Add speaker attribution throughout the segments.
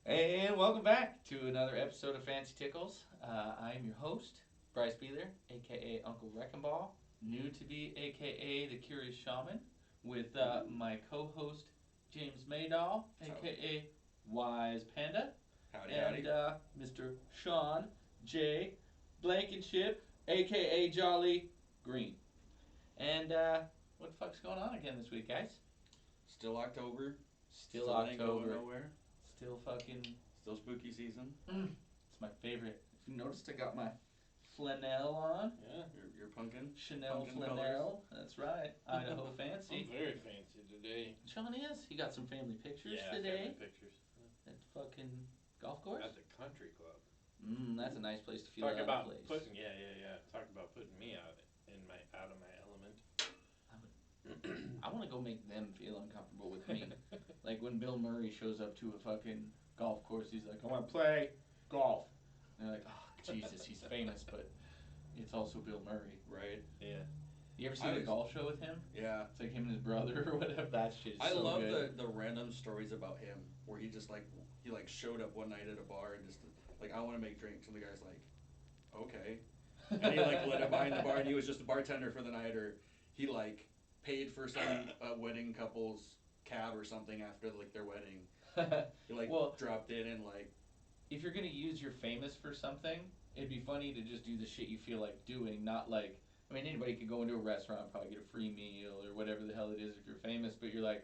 Speaker 1: And welcome back to another episode of Fancy Tickles. I am your host, Bryce Beeler, aka Uncle Wrecking Ball, new to be aka the Curious Shaman, with my co-host James Maydall, aka Wise Panda,
Speaker 2: Howdy,
Speaker 1: and
Speaker 2: howdy.
Speaker 1: Mr. Sean J. Blankenship, aka Jolly Green. And what the fuck's going on again this week, guys?
Speaker 2: Still October.
Speaker 1: Still
Speaker 2: Ain't going
Speaker 1: October.
Speaker 2: nowhere.
Speaker 1: Still fucking.
Speaker 2: Still spooky season.
Speaker 1: It's my favorite. If you noticed, I got my flannel on.
Speaker 2: Yeah, your pumpkin.
Speaker 1: Chanel
Speaker 2: pumpkin
Speaker 1: flannel. That's right. Idaho fancy.
Speaker 3: I'm very fancy today.
Speaker 1: Sean is. He got some family pictures
Speaker 3: Yeah,
Speaker 1: today.
Speaker 3: family pictures.
Speaker 1: At the fucking golf course.
Speaker 3: At the country club.
Speaker 1: That's a nice place to feel
Speaker 3: Talk
Speaker 1: out
Speaker 3: about
Speaker 1: of place.
Speaker 3: putting, Talk about putting me out of my element.
Speaker 1: I want to go make them feel uncomfortable with me. Like when Bill Murray shows up to a fucking golf course, he's like, I want to play golf. And they're like, oh, Jesus, he's famous, but it's also Bill Murray.
Speaker 2: Right.
Speaker 3: Yeah.
Speaker 1: You ever see the golf show with him?
Speaker 2: Yeah.
Speaker 1: It's like him and his brother or whatever. That shit is
Speaker 2: I
Speaker 1: so
Speaker 2: love
Speaker 1: good.
Speaker 2: the random stories about him where he just he showed up one night at a bar and just I want to make drinks, and the guy's like, okay. And he let him behind the bar, and he was just a bartender for the night, or he paid for some wedding couple's cab or something after their wedding. He dropped in and
Speaker 1: if you're gonna use you're famous for something, it'd be funny to just do the shit you feel like doing, not I mean, anybody could go into a restaurant and probably get a free meal or whatever the hell it is if you're famous, but you're like,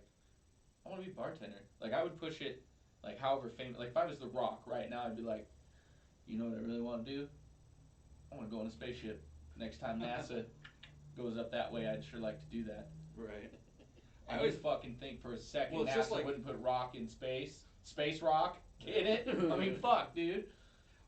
Speaker 1: I want to be a bartender. I would push it, however famous. If I was The Rock right now, I'd be like, you know what I really want to do? I want to go on a spaceship. Next time NASA goes up that way, I'd sure like to do that.
Speaker 2: right.
Speaker 1: I always fucking think for a second
Speaker 2: Well, it's
Speaker 1: NASA
Speaker 2: just
Speaker 1: wouldn't put rock in space. Space rock? Get it? I mean, fuck, dude.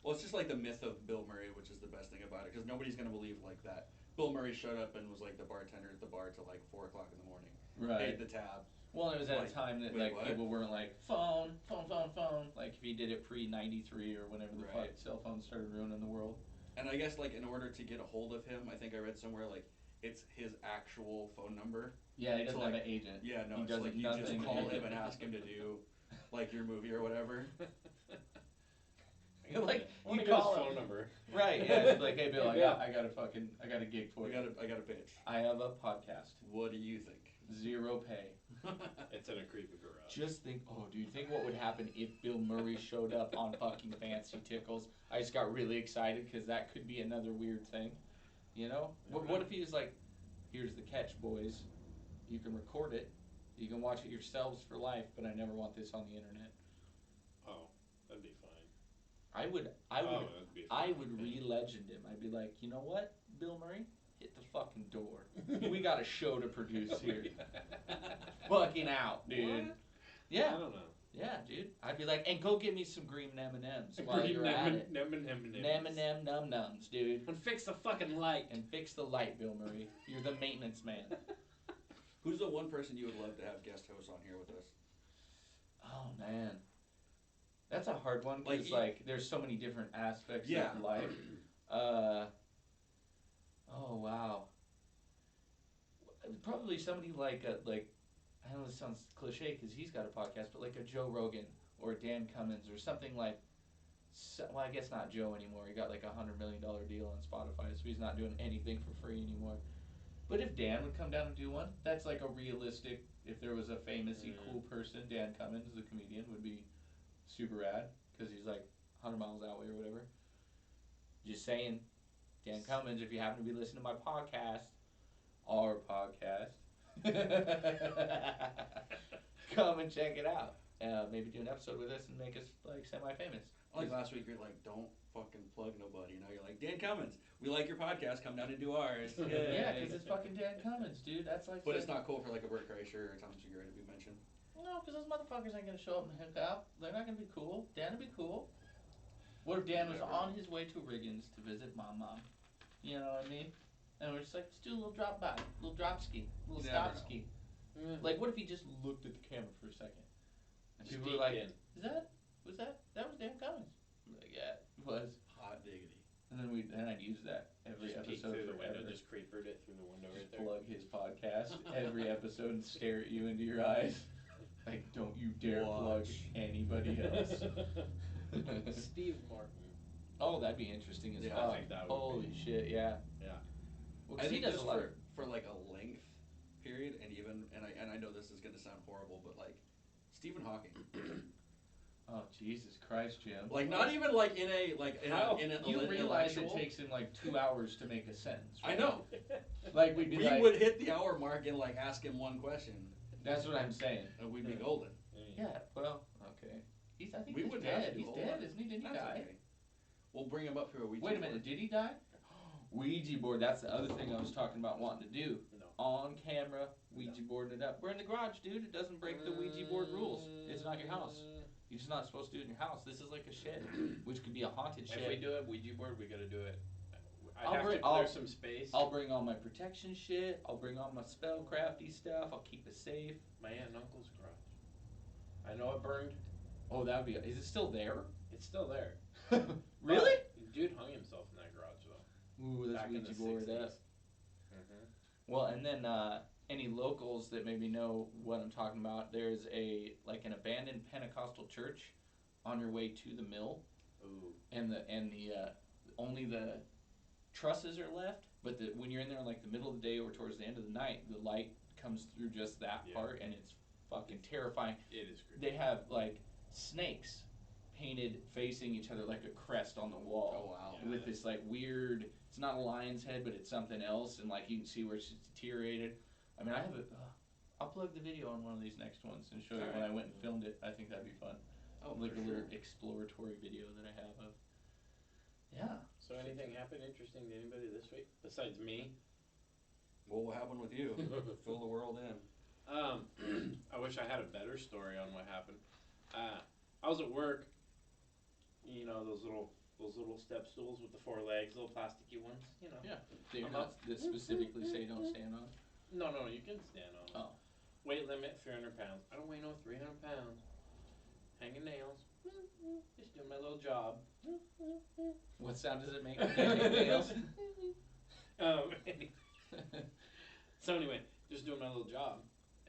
Speaker 2: Well, it's just the myth of Bill Murray, which is the best thing about it, because nobody's gonna believe that Bill Murray showed up and was the bartender at the bar till 4 o'clock in the morning.
Speaker 1: Right.
Speaker 2: Paid the tab.
Speaker 1: Well, it was at a time that people weren't phone. If he did it pre-93 or whenever the fuck cell phones started ruining the world.
Speaker 2: And I guess in order to get a hold of him, I think I read somewhere it's his actual phone number.
Speaker 1: Yeah, he doesn't have an agent.
Speaker 2: Yeah, no,
Speaker 1: he
Speaker 2: it's
Speaker 1: does
Speaker 2: you
Speaker 1: nothing.
Speaker 2: just call him and ask him to do your movie or whatever.
Speaker 1: You
Speaker 3: get
Speaker 1: call
Speaker 3: his phone number.
Speaker 1: Right, yeah, it's hey Bill, I got a gig for you.
Speaker 2: I got a pitch.
Speaker 1: I have a podcast.
Speaker 2: What do you think?
Speaker 1: 0 pay.
Speaker 3: It's in a creepy garage.
Speaker 1: Just think, think what would happen if Bill Murray showed up on fucking Fancy Tickles. I just got really excited because that could be another weird thing. You know? What if he was like, here's the catch, boys. You can record it. You can watch it yourselves for life, but I never want this on the internet.
Speaker 3: Oh, that'd be fine.
Speaker 1: I would re-legend him. I'd be like, you know what, Bill Murray? Hit the fucking door. We got a show to produce here. Fucking out, dude.
Speaker 3: What?
Speaker 1: Yeah.
Speaker 3: I don't know.
Speaker 1: Yeah, dude. I'd be like, and go get me some green M&Ms while you're at it. M&M num-nums, dude.
Speaker 3: And fix the fucking light.
Speaker 1: And fix the light, Bill Murray. You're the maintenance man.
Speaker 2: Who's the one person you would love to have guest host on here with us?
Speaker 1: Oh, man. That's a hard one because, there's so many different aspects of life. Oh, wow. Probably somebody I know this sounds cliche because he's got a podcast, but a Joe Rogan or Dan Cummins or something well, I guess not Joe anymore. He got $100 million deal on Spotify, so he's not doing anything for free anymore. But if Dan would come down and do one, that's a realistic, if there was a famous-y cool person, Dan Cummins, the comedian, would be super rad because he's 100 miles that way or whatever. Just saying, Dan Cummins, if you happen to be listening to my podcast, our podcast, come and check it out. Maybe do an episode with us and make us semi-famous.
Speaker 2: Last week, you're don't fucking plug nobody. Now you're Dan Cummins, we like your podcast. Come down and do ours.
Speaker 1: Yeah, because it's fucking Dan Cummins, dude. That's
Speaker 2: But it's not cool for a Bert Kreischer or Tom Segura to be mentioned.
Speaker 1: No, because those motherfuckers ain't gonna show up and hook out. They're not gonna be cool. Dan would be cool. What if Dan was on his way to Riggins to visit my mom? You know what I mean? And we're just let's do a little drop by, little drop ski, little stop ski. What if he just looked at the camera for a second? And people were like, that was Dan Cummins. I'm like, yeah, it was.
Speaker 2: Hot diggity.
Speaker 1: And then I'd use that every episode
Speaker 3: through the
Speaker 1: forever.
Speaker 3: window, just creepered it through the window right there.
Speaker 1: Plug his podcast every episode and stare at you into your eyes. Like, don't you dare plug
Speaker 2: Watch.
Speaker 1: anybody else.
Speaker 3: Steve Martin.
Speaker 1: Oh, that'd be interesting as
Speaker 2: Yeah,
Speaker 1: fuck.
Speaker 3: I think that would
Speaker 1: Holy
Speaker 3: be.
Speaker 1: shit, yeah.
Speaker 3: Yeah.
Speaker 1: Well,
Speaker 2: I
Speaker 1: 'cause he
Speaker 2: think
Speaker 1: does
Speaker 2: just
Speaker 1: a lot.
Speaker 2: for like a length period, and even and I know this is gonna sound horrible, but like Stephen Hawking,
Speaker 1: Oh, Jesus Christ, Jim.
Speaker 2: like not even like in a like in
Speaker 3: How?
Speaker 2: a, in a
Speaker 1: You realize it
Speaker 2: intellectual.
Speaker 1: takes him like 2 hours to make a sentence,
Speaker 2: I
Speaker 1: right?
Speaker 2: know.
Speaker 1: Like, we'd be
Speaker 2: We
Speaker 1: like,
Speaker 2: would hit the hour mark and like ask him one question,
Speaker 1: that's what I'm saying.
Speaker 2: and we'd be golden.
Speaker 1: Yeah, well, okay. I think
Speaker 2: We
Speaker 1: he's
Speaker 2: wouldn't have
Speaker 1: dead.
Speaker 2: to do
Speaker 1: He's
Speaker 2: a whole
Speaker 1: dead,
Speaker 2: lot.
Speaker 1: isn't he? Didn't he
Speaker 2: That's
Speaker 1: die?
Speaker 2: okay. We'll bring him up here a Ouija
Speaker 1: Wait a
Speaker 2: board.
Speaker 1: minute, did he die? Ouija board, that's the other thing I was talking about wanting to do.
Speaker 3: No.
Speaker 1: On camera, Ouija boarding it up. We're in the garage, dude. It doesn't break the Ouija board rules. It's not your house. You're just not supposed to do it in your house. This is like a shed, which could be a haunted shed.
Speaker 3: If we do a Ouija board, we gotta do it. I'd
Speaker 1: I'll
Speaker 3: have
Speaker 1: bring-
Speaker 3: to clear
Speaker 1: I'll-
Speaker 3: some space.
Speaker 1: I'll bring all my protection shit. I'll bring all my spellcrafty stuff. I'll keep it safe.
Speaker 3: My aunt and uncle's garage. I know it burned.
Speaker 1: Oh, that would be. Is it still there?
Speaker 3: It's still there.
Speaker 1: Really?
Speaker 3: But dude hung himself in that garage though.
Speaker 1: Ooh, that's
Speaker 3: Back in
Speaker 1: Ouija
Speaker 3: the
Speaker 1: board
Speaker 3: 60s.
Speaker 1: up. Well, and then any locals that maybe know what I'm talking about, there's an abandoned Pentecostal church on your way to the mill,
Speaker 3: Ooh.
Speaker 1: and the only the trusses are left, but when you're in there in like the middle of the day or towards the end of the night, the light comes through just that
Speaker 3: Yeah.
Speaker 1: part, and it's fucking terrifying.
Speaker 3: It is creepy.
Speaker 1: They have like snakes painted facing each other like a crest on the wall.
Speaker 2: Oh wow.
Speaker 3: Yeah.
Speaker 1: With this like weird, it's not a lion's head, but it's something else, and like you can see where it's deteriorated. I mean, I have I'll plug the video on one of these next ones and show you when I went and filmed it. I think that'd be fun.
Speaker 2: Oh,
Speaker 1: Like
Speaker 2: for
Speaker 1: a
Speaker 2: sure.
Speaker 1: little exploratory video that I have of. Yeah.
Speaker 3: So anything happened interesting to anybody this week besides me?
Speaker 2: What will happen with you? Fill the world in.
Speaker 3: I wish I had a better story on what happened. I was at work. You know those little step stools with the 4 legs, little plasticky ones. You know.
Speaker 1: Yeah. They're
Speaker 3: I'm
Speaker 1: not that specifically say don't stand on.
Speaker 3: No, you can stand on them.
Speaker 1: Oh.
Speaker 3: Weight limit 300 pounds. I don't weigh no 300 pounds. Hanging nails. Just doing my little job.
Speaker 1: What sound does it make when you hang nails?
Speaker 3: So anyway, just doing my little job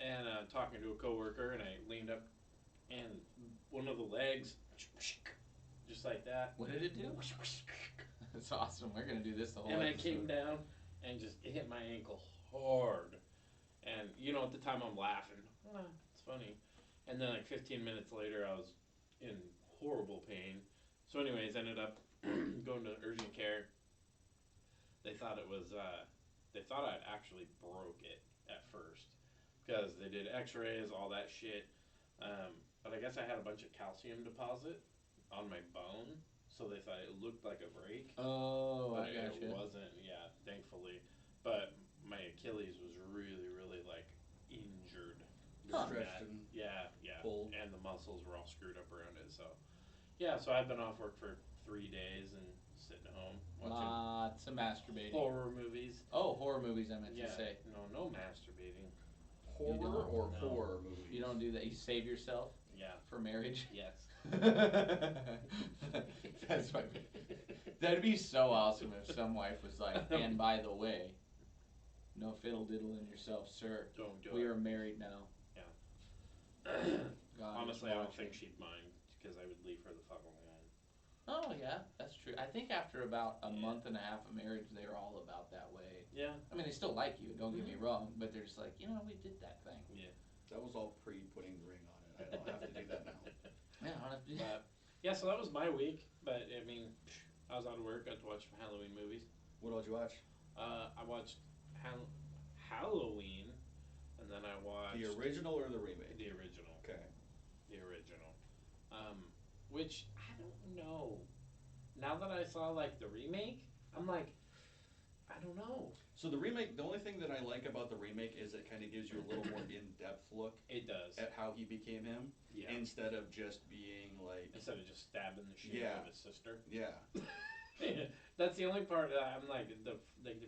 Speaker 3: and talking to a coworker, and I leaned up, and one of the legs, just like that.
Speaker 1: What did it do? That's awesome. We're gonna do this the whole
Speaker 3: And I
Speaker 1: episode.
Speaker 3: came down and just hit my ankle hard. And you know, at the time I'm laughing. It's funny. And then like 15 minutes later, I was in horrible pain. So anyways, ended up going to urgent care. They thought it was, they thought I'd actually broke it at first. Because they did x-rays, all that shit. But I guess I had a bunch of calcium deposit on my bone. So they thought it looked like a break.
Speaker 1: Oh,
Speaker 3: But
Speaker 1: I
Speaker 3: it
Speaker 1: gotcha.
Speaker 3: wasn't, yeah, thankfully. But my Achilles was really, really like injured.
Speaker 1: Huh.
Speaker 3: during
Speaker 2: Stretched
Speaker 3: that.
Speaker 2: and
Speaker 3: Yeah,
Speaker 2: pulled.
Speaker 3: and the muscles were all screwed up around it. So, yeah, so I've been off work for 3 days and sitting home watching
Speaker 1: Lots of masturbating.
Speaker 3: horror movies.
Speaker 1: Oh, horror movies I meant
Speaker 3: Yeah,
Speaker 1: to say.
Speaker 3: no masturbating.
Speaker 2: Horror
Speaker 1: don't?
Speaker 2: or
Speaker 3: No.
Speaker 2: horror movies?
Speaker 1: You don't do that. You save yourself
Speaker 3: Yeah,
Speaker 1: for marriage.
Speaker 3: yes.
Speaker 1: That's my. That'd be so awesome if some wife was like, and by the way, no fiddle diddle in yourself, sir.
Speaker 3: Don't do
Speaker 1: We
Speaker 3: it.
Speaker 1: are married now. God
Speaker 3: Honestly,
Speaker 1: is
Speaker 3: I don't
Speaker 1: watching.
Speaker 3: think she'd mind because I would leave her the fuck alone.
Speaker 1: Oh yeah, that's true. I think after about a
Speaker 3: Yeah.
Speaker 1: month and a half of marriage, they're all about that way.
Speaker 3: Yeah.
Speaker 1: I mean, they still like you. Don't get me
Speaker 3: Mm-hmm.
Speaker 1: wrong, but they're just like, you know, we did that thing.
Speaker 2: That was all pre-putting the ring on it. I don't have to do that now.
Speaker 1: Yeah, I don't have to do
Speaker 3: But yeah, so that was my week. But I mean, I was out of work. Got to watch some Halloween movies.
Speaker 2: What did you watch?
Speaker 3: I watched Halloween, and then I watched
Speaker 2: The original or the remake?
Speaker 3: The original.
Speaker 2: Okay.
Speaker 3: The original. Which I don't know. Now that I saw like the remake, I'm like, I don't know.
Speaker 2: So the remake, the only thing that I like about the remake is it kind of gives you a little more in-depth look
Speaker 3: It does.
Speaker 2: at how he became him,
Speaker 3: Yeah.
Speaker 2: instead of just being like,
Speaker 3: Instead of just stabbing the shit
Speaker 2: Yeah.
Speaker 3: out of his sister.
Speaker 2: yeah.
Speaker 3: That's the only part that I'm like the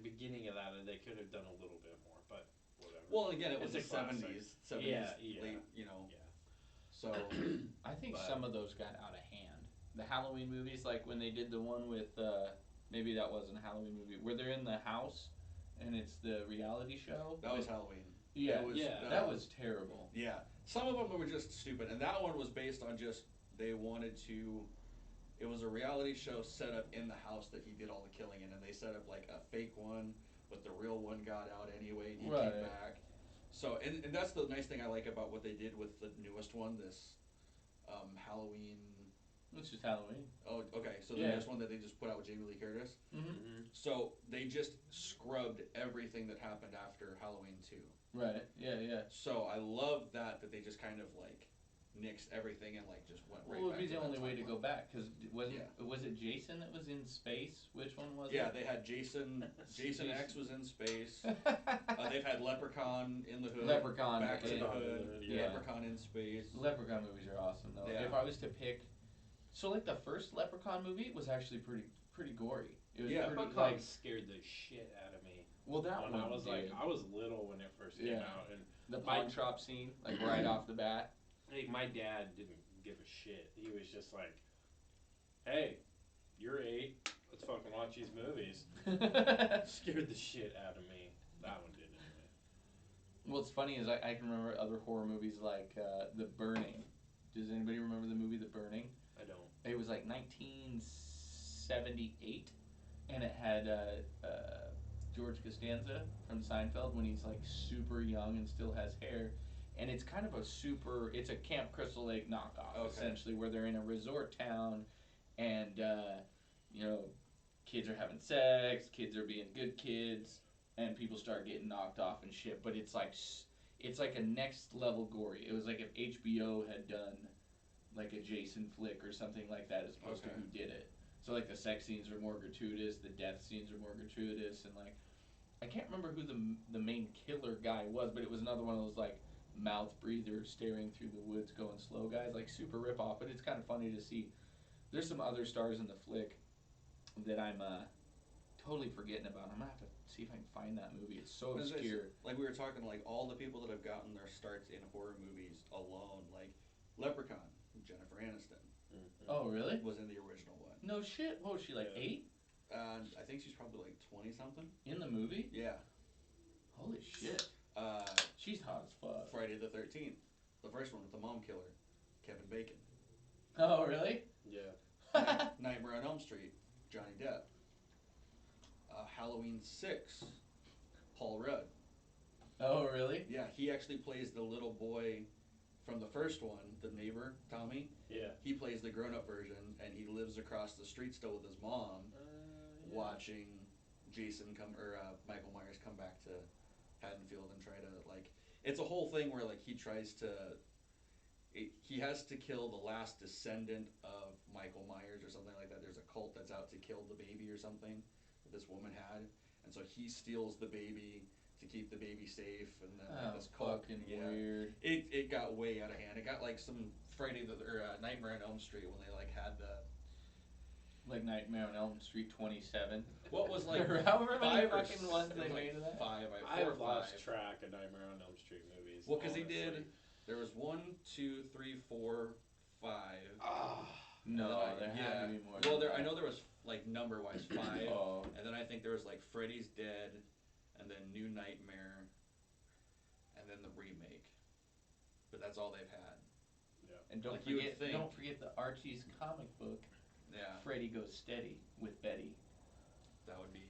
Speaker 3: beginning of that. They could have done a little bit more, but whatever.
Speaker 2: Well, again, it was
Speaker 3: It's
Speaker 2: the
Speaker 3: a classic.
Speaker 2: 70s,
Speaker 3: Yeah.
Speaker 2: late, you know.
Speaker 3: Yeah.
Speaker 2: So
Speaker 1: I think
Speaker 3: But-
Speaker 1: some of those got out of hand. The Halloween movies, like when they did the one with, maybe that wasn't a Halloween movie, where they're in the house and it's the reality show.
Speaker 2: that was Halloween.
Speaker 1: Yeah,
Speaker 2: That was,
Speaker 3: Yeah.
Speaker 1: that was terrible.
Speaker 2: Yeah, some of them were just stupid, and that one was based on just they wanted to. It was a reality show set up in the house that he did all the killing in, and they set up like a fake one, but the real one got out anyway, and he
Speaker 1: Right.
Speaker 2: came back. So, and that's the nice thing I like about what they did with the newest one, this Halloween.
Speaker 1: It's just Halloween.
Speaker 2: Oh, okay. So the
Speaker 1: Yeah.
Speaker 2: newest one that they just put out with Jamie Lee Curtis.
Speaker 1: Mm-hmm.
Speaker 3: Mm-hmm.
Speaker 2: So they just scrubbed everything that happened after Halloween 2.
Speaker 1: Right. Yeah. Yeah.
Speaker 2: So I love that they just kind of like nixed everything and like just went right
Speaker 1: Well, it would
Speaker 2: back
Speaker 1: be
Speaker 2: to
Speaker 1: the
Speaker 2: that
Speaker 1: only way to
Speaker 2: timeline.
Speaker 1: go back because was
Speaker 2: Yeah.
Speaker 1: it Jason that was in space? Which one was
Speaker 2: Yeah,
Speaker 1: it?
Speaker 2: they had Jason. Jason X was in space.
Speaker 1: Yeah.
Speaker 2: They've had Leprechaun in the hood.
Speaker 1: Leprechaun,
Speaker 2: Back to the
Speaker 1: yeah.
Speaker 2: hood.
Speaker 1: Yeah.
Speaker 2: Leprechaun in space.
Speaker 1: Leprechaun movies are awesome though.
Speaker 2: Yeah.
Speaker 1: If I was to pick, so like the first Leprechaun movie was actually pretty gory. It was
Speaker 2: Yeah.
Speaker 1: pretty
Speaker 3: Leprechaun
Speaker 1: like
Speaker 3: scared the shit out of me.
Speaker 1: well that
Speaker 3: When
Speaker 1: one
Speaker 3: I was
Speaker 1: did.
Speaker 3: I was little when it first came
Speaker 1: Yeah.
Speaker 3: out, and
Speaker 1: The
Speaker 3: my-
Speaker 1: pawn shop scene like right off the bat.
Speaker 3: like my dad didn't give a shit. He was just like, "Hey, you're 8. Let's fucking watch these movies." Scared the shit out of me. That one did anyway.
Speaker 1: What's funny is I can remember other horror movies like The Burning. Does anybody remember the movie The Burning?
Speaker 3: I don't.
Speaker 1: It was like 1978, and it had George Costanza from Seinfeld when he's like super young and still has hair, and it's kind of it's a Camp Crystal Lake knockoff
Speaker 2: Okay.
Speaker 1: essentially, where they're in a resort town, and you know, kids are having sex, kids are being good kids, and people start getting knocked off and shit. But it's like a next level gory. It was like if HBO had done like a Jason flick or something like that as opposed to
Speaker 2: Okay.
Speaker 1: who did it. So like the sex scenes are more gratuitous, the death scenes are more gratuitous, and like I can't remember who the main killer guy was, but it was another one of those like mouth breather staring through the woods going slow guys, like super rip off. But it's kind of funny to see. There's some other stars in the flick that I'm totally forgetting about. I'm gonna have to see if I can find that movie. It's so
Speaker 2: As I
Speaker 1: obscure.
Speaker 2: said, like we were talking, like all the people that have gotten their starts in horror movies alone, like Leprechaun, Jennifer Aniston
Speaker 3: Mm-hmm.
Speaker 1: Oh really?
Speaker 2: was in the original one.
Speaker 1: No shit. What was she like
Speaker 3: Yeah.
Speaker 1: 8
Speaker 2: I think she's probably like 20 something.
Speaker 1: in the movie?
Speaker 2: Yeah.
Speaker 1: Holy shit. She's hot as fuck.
Speaker 2: Friday the 13th, the first one with the mom killer, Kevin Bacon.
Speaker 1: Oh really?
Speaker 3: Yeah.
Speaker 2: Nightmare on Elm Street, Johnny Depp. Halloween 6, Paul Rudd.
Speaker 1: Oh really?
Speaker 2: Yeah, he actually plays the little boy from the first one, the neighbor, Tommy.
Speaker 3: Yeah.
Speaker 2: He plays the grown-up version, and he lives across the street still with his mom,
Speaker 3: Yeah.
Speaker 2: watching Michael Myers come back to Haddonfield and try to like. It's a whole thing where like he tries to. He has to kill the last descendant of Michael Myers or something like that. There's a cult that's out to kill the baby or something that this woman had, and so he steals the baby to keep the baby safe, and then like,
Speaker 1: Oh,
Speaker 2: this cult.
Speaker 1: fucking
Speaker 2: Yeah.
Speaker 1: weird.
Speaker 2: It got way out of hand. It got like some Nightmare on Elm Street when they like had the
Speaker 1: Like Nightmare on Elm Street 27.
Speaker 2: what was like
Speaker 1: Or however many
Speaker 2: 5 or
Speaker 1: fucking ones
Speaker 2: it
Speaker 1: they
Speaker 2: was
Speaker 1: made
Speaker 2: like
Speaker 1: of that.
Speaker 2: 5, like 4 or
Speaker 3: I've lost
Speaker 2: 5.
Speaker 3: track of Nightmare on Elm Street movies.
Speaker 2: Well, because he
Speaker 3: honestly.
Speaker 2: did. There was 1, 2, 3, 4, 5.
Speaker 3: Ah.
Speaker 1: No,
Speaker 2: And
Speaker 1: there
Speaker 2: then
Speaker 1: had to be more.
Speaker 2: Well,
Speaker 1: than
Speaker 2: I
Speaker 1: that.
Speaker 2: know there was like number wise 5,
Speaker 1: Oh.
Speaker 2: and then I think there was like Freddy's Dead, and then New Nightmare, and then the remake. But that's all they've had.
Speaker 1: And don't
Speaker 2: Like you would
Speaker 1: forget,
Speaker 2: think.
Speaker 1: don't forget the Archie's comic book.
Speaker 2: Yeah,
Speaker 1: Freddy Goes Steady with Betty.
Speaker 2: that would be.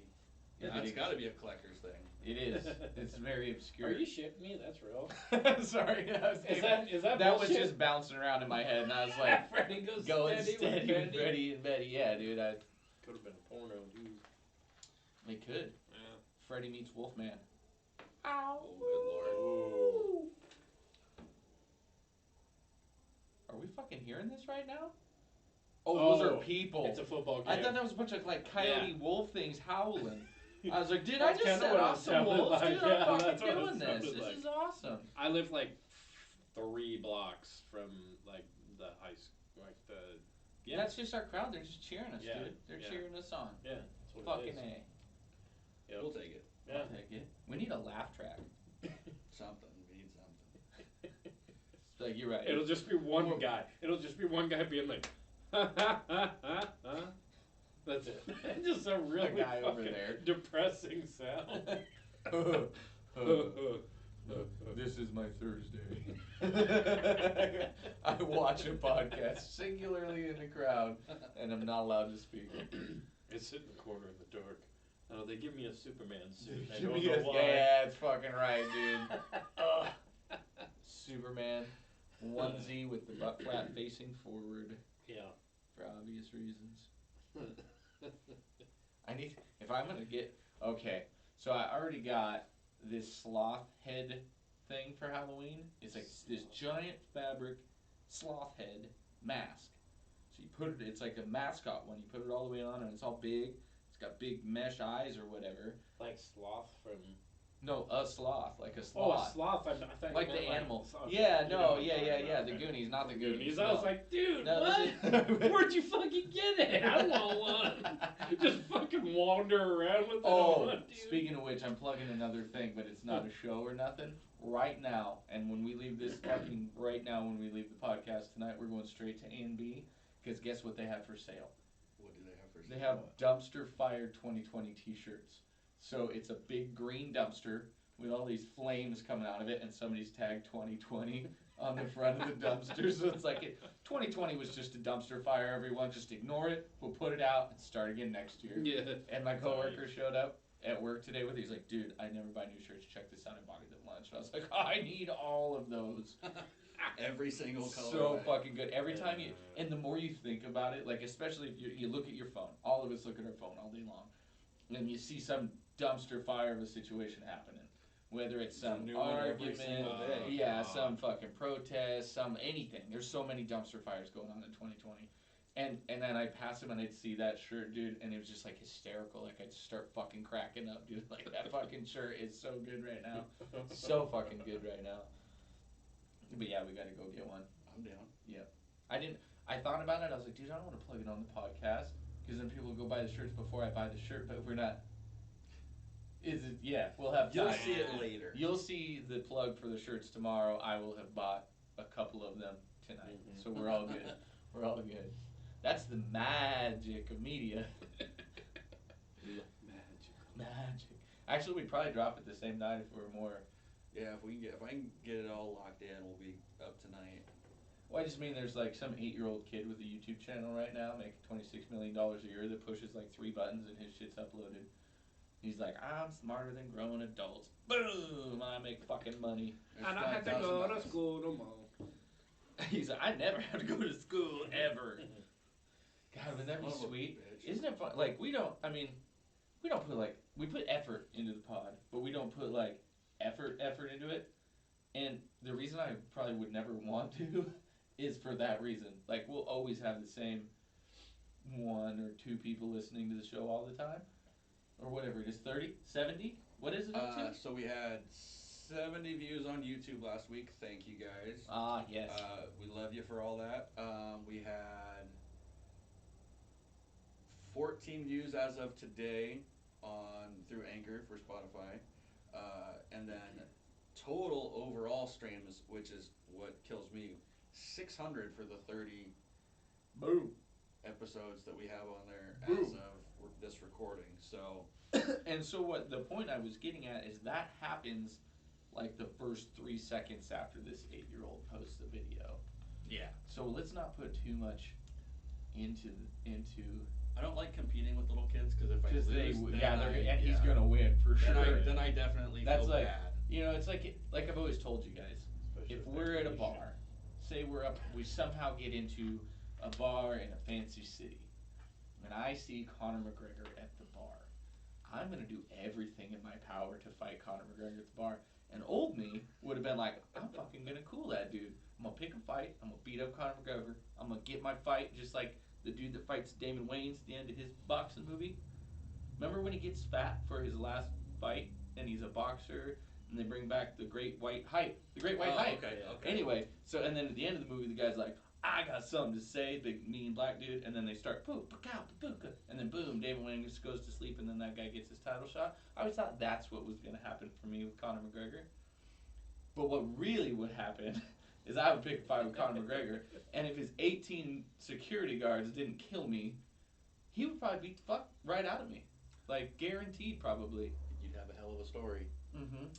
Speaker 1: Yeah,
Speaker 2: That's
Speaker 1: it
Speaker 2: got to be a collector's thing.
Speaker 1: It is. It's very obscure.
Speaker 3: Are you shitting me? That's real.
Speaker 1: Sorry, I was
Speaker 3: Is
Speaker 1: thinking-
Speaker 3: that
Speaker 1: that was
Speaker 3: bullshit?
Speaker 1: just bouncing around in my head, and I was like,
Speaker 3: Freddy Goes
Speaker 1: going
Speaker 3: Steady
Speaker 1: steady
Speaker 3: with
Speaker 1: with
Speaker 3: Betty.
Speaker 1: Freddy and Betty. Yeah, dude,
Speaker 3: Could have been a porno, dude.
Speaker 1: it could.
Speaker 3: Yeah.
Speaker 1: Freddy meets Wolfman.
Speaker 2: Oh, good lord.
Speaker 3: Ooh.
Speaker 1: Are we fucking hearing this right now? Oh, those are people.
Speaker 3: It's a football game.
Speaker 1: I thought that was a bunch of like coyote
Speaker 3: Yeah.
Speaker 1: wolf things howling. I was like, dude, I
Speaker 3: That's
Speaker 1: just
Speaker 3: kinda
Speaker 1: set
Speaker 3: what
Speaker 1: off
Speaker 3: it
Speaker 1: some
Speaker 3: sounded
Speaker 1: wolves,
Speaker 3: like.
Speaker 1: dude.
Speaker 3: Yeah,
Speaker 1: I'm
Speaker 3: that's
Speaker 1: fucking
Speaker 3: what it
Speaker 1: doing this.
Speaker 3: sounded
Speaker 1: This
Speaker 3: like.
Speaker 1: is awesome.
Speaker 3: I live like 3 blocks from like the high school, like the. Yeah.
Speaker 1: That's just our crowd. They're just cheering us,
Speaker 3: Yeah,
Speaker 1: dude. They're
Speaker 3: yeah.
Speaker 1: cheering us on.
Speaker 3: Yeah. That's what
Speaker 1: Fucking
Speaker 3: it is.
Speaker 1: A.
Speaker 3: Yep.
Speaker 2: We'll take it.
Speaker 3: Yeah.
Speaker 1: I'll take it. We need a laugh track.
Speaker 2: Something. We need something.
Speaker 1: It's like, you're right.
Speaker 3: It'll just be one guy. It'll just be one guy being like, ha ha ha ha ha. That's it. Just a really
Speaker 1: guy over
Speaker 3: fucking
Speaker 1: there.
Speaker 3: depressing sound.
Speaker 1: This is my Thursday. I watch a podcast singularly in the crowd, and I'm not allowed to speak.
Speaker 3: I sit in the corner in the dark. Oh, they give me a Superman suit. I
Speaker 1: Give
Speaker 3: don't
Speaker 1: me
Speaker 3: know
Speaker 1: a-
Speaker 3: why.
Speaker 1: yeah, it's fucking right, dude. Ugh. Superman onesie with the butt flap facing forward
Speaker 3: Yeah.
Speaker 1: for obvious reasons. I need, if I'm gonna get, okay, so I already got this sloth head thing for Halloween. It's like this giant fabric sloth head mask. So you put it, it's like a mascot one. You put it all the way on and it's all big. It's got big mesh eyes or whatever.
Speaker 3: Like Sloth from.
Speaker 1: No, a sloth, like a
Speaker 3: Oh, a
Speaker 1: sloth.
Speaker 3: sloth. I thought
Speaker 1: Like
Speaker 3: you
Speaker 1: the
Speaker 3: meant
Speaker 1: animal.
Speaker 3: okay,
Speaker 1: Yeah,
Speaker 3: you know
Speaker 1: no,
Speaker 3: what I'm
Speaker 1: yeah,
Speaker 3: talking
Speaker 1: yeah,
Speaker 3: about.
Speaker 1: yeah. The Goonies, not the Goonies.
Speaker 3: I was
Speaker 1: no.
Speaker 3: like, dude,
Speaker 1: No,
Speaker 3: what? Where'd you fucking get it? I want one. Just fucking wander around with it
Speaker 1: Oh,
Speaker 3: on, dude.
Speaker 1: speaking of which, I'm plugging another thing, but it's not a show or nothing. Right now, and when we leave this fucking, right now when we leave the podcast tonight, we're going straight to A&B, because guess what they have for sale?
Speaker 2: What do they have for
Speaker 1: They
Speaker 2: sale?
Speaker 1: have dumpster fire 2020 t-shirts. So it's a big green dumpster with all these flames coming out of it, and somebody's tagged 2020 on the front of the dumpster. So it's like, 2020 was just a dumpster fire, everyone. Just ignore it. We'll put it out and start again next year.
Speaker 3: Yeah.
Speaker 1: And my coworker showed up at work today with, he's like, dude, I never buy new shirts. Check this out. I bought it at lunch. And I was like, I need all of those.
Speaker 2: Every single color.
Speaker 1: So fucking good. Every time you, and the more you think about it, like especially if you look at your phone, all of us look at our phone all day long, and you see some dumpster fire of a situation happening, whether it's
Speaker 2: There's a
Speaker 1: some
Speaker 2: new one every
Speaker 1: argument,
Speaker 2: single day.
Speaker 1: yeah,
Speaker 3: God.
Speaker 1: some fucking protest, some anything. There's so many dumpster fires going on in 2020. And then I'd pass him and I'd see that shirt, dude, and it was just like hysterical. Like I'd start fucking cracking up, dude. Like that fucking shirt is so good right now. So fucking good right now. But yeah, we gotta go get one.
Speaker 2: I'm down.
Speaker 1: I thought about it, I was like, dude, I don't want to plug it on the podcast, because then people go buy the shirts before I buy the shirt, but we're not, we'll have
Speaker 2: You'll
Speaker 1: time.
Speaker 2: see it later.
Speaker 1: You'll see the plug for the shirts tomorrow. I will have bought a couple of them tonight,
Speaker 3: Mhm.
Speaker 1: so we're all good. We're all good. That's the magic of media. Magic. Actually, we'd probably drop it the same night if we were more.
Speaker 2: Yeah, if I can get it all locked in, we'll be up tonight.
Speaker 1: Well, I just mean there's like some 8-year-old kid with a YouTube channel right now making $26 million a year that pushes like 3 buttons and his shit's uploaded. He's like, I'm smarter than grown adults. Boom! I make fucking money.
Speaker 2: There's
Speaker 3: I don't have to go to
Speaker 2: $5,000.
Speaker 3: school no more.
Speaker 1: He's like, I never have to go to school ever. God, wouldn't that be
Speaker 2: Son of a
Speaker 1: sweet?
Speaker 2: bitch.
Speaker 1: Isn't it fun? Like, we don't put like, we put effort into the pod, but we don't put like effort into it. And the reason I probably would never want to is for that reason. Like, we'll always have the same 1 or 2 people listening to the show all the time. Or whatever it is, 30, 70? What is it up to?
Speaker 2: So we had 70 views on YouTube last week. Thank you guys.
Speaker 1: Ah, yes.
Speaker 2: We love you for all that. We had 14 views as of today through Anchor for Spotify, and then total overall streams, which is what kills me, 600 for the 30
Speaker 1: Boom.
Speaker 2: episodes that we have on there
Speaker 1: Boom.
Speaker 2: as of this recording. So
Speaker 1: And so what the point I was getting at is that happens like the first 3 seconds after this 8-year-old posts the video.
Speaker 2: yeah,
Speaker 1: So let's not put too much into
Speaker 2: I don't like competing with little kids because if I
Speaker 1: because
Speaker 2: lose, then
Speaker 1: he's gonna win for
Speaker 2: then
Speaker 1: sure.
Speaker 2: then I definitely
Speaker 1: That's
Speaker 2: feel
Speaker 1: like,
Speaker 2: bad.
Speaker 1: you know, it's like I've always told you guys.
Speaker 3: Especially
Speaker 1: If
Speaker 3: with
Speaker 1: we're at a
Speaker 3: that
Speaker 1: bar, say we somehow get into a bar in a fancy city, and I see Conor McGregor at the bar, I'm gonna do everything in my power to fight Conor McGregor at the bar. And old me would have been like, I'm fucking gonna cool that dude. I'm gonna pick a fight. I'm gonna beat up Conor McGregor. I'm gonna get my fight just like the dude that fights Damon Wayans at the end of his boxing movie. Remember when he gets fat for his last fight and he's a boxer and they bring back the Great White Hype? The Great White Hype.
Speaker 2: Okay.
Speaker 1: Anyway, so and then at the end of the movie, the guy's like, I got something to say, big mean black dude, and then they start poop, pow, papuka, and then boom, David Wayne goes to sleep, and then that guy gets his title shot. I always thought that's what was gonna happen for me with Conor McGregor. But what really would happen is I would pick a fight with Conor McGregor, and if his 18 security guards didn't kill me, he would probably beat the fuck right out of me, like guaranteed, probably.
Speaker 2: You'd have a hell of a story.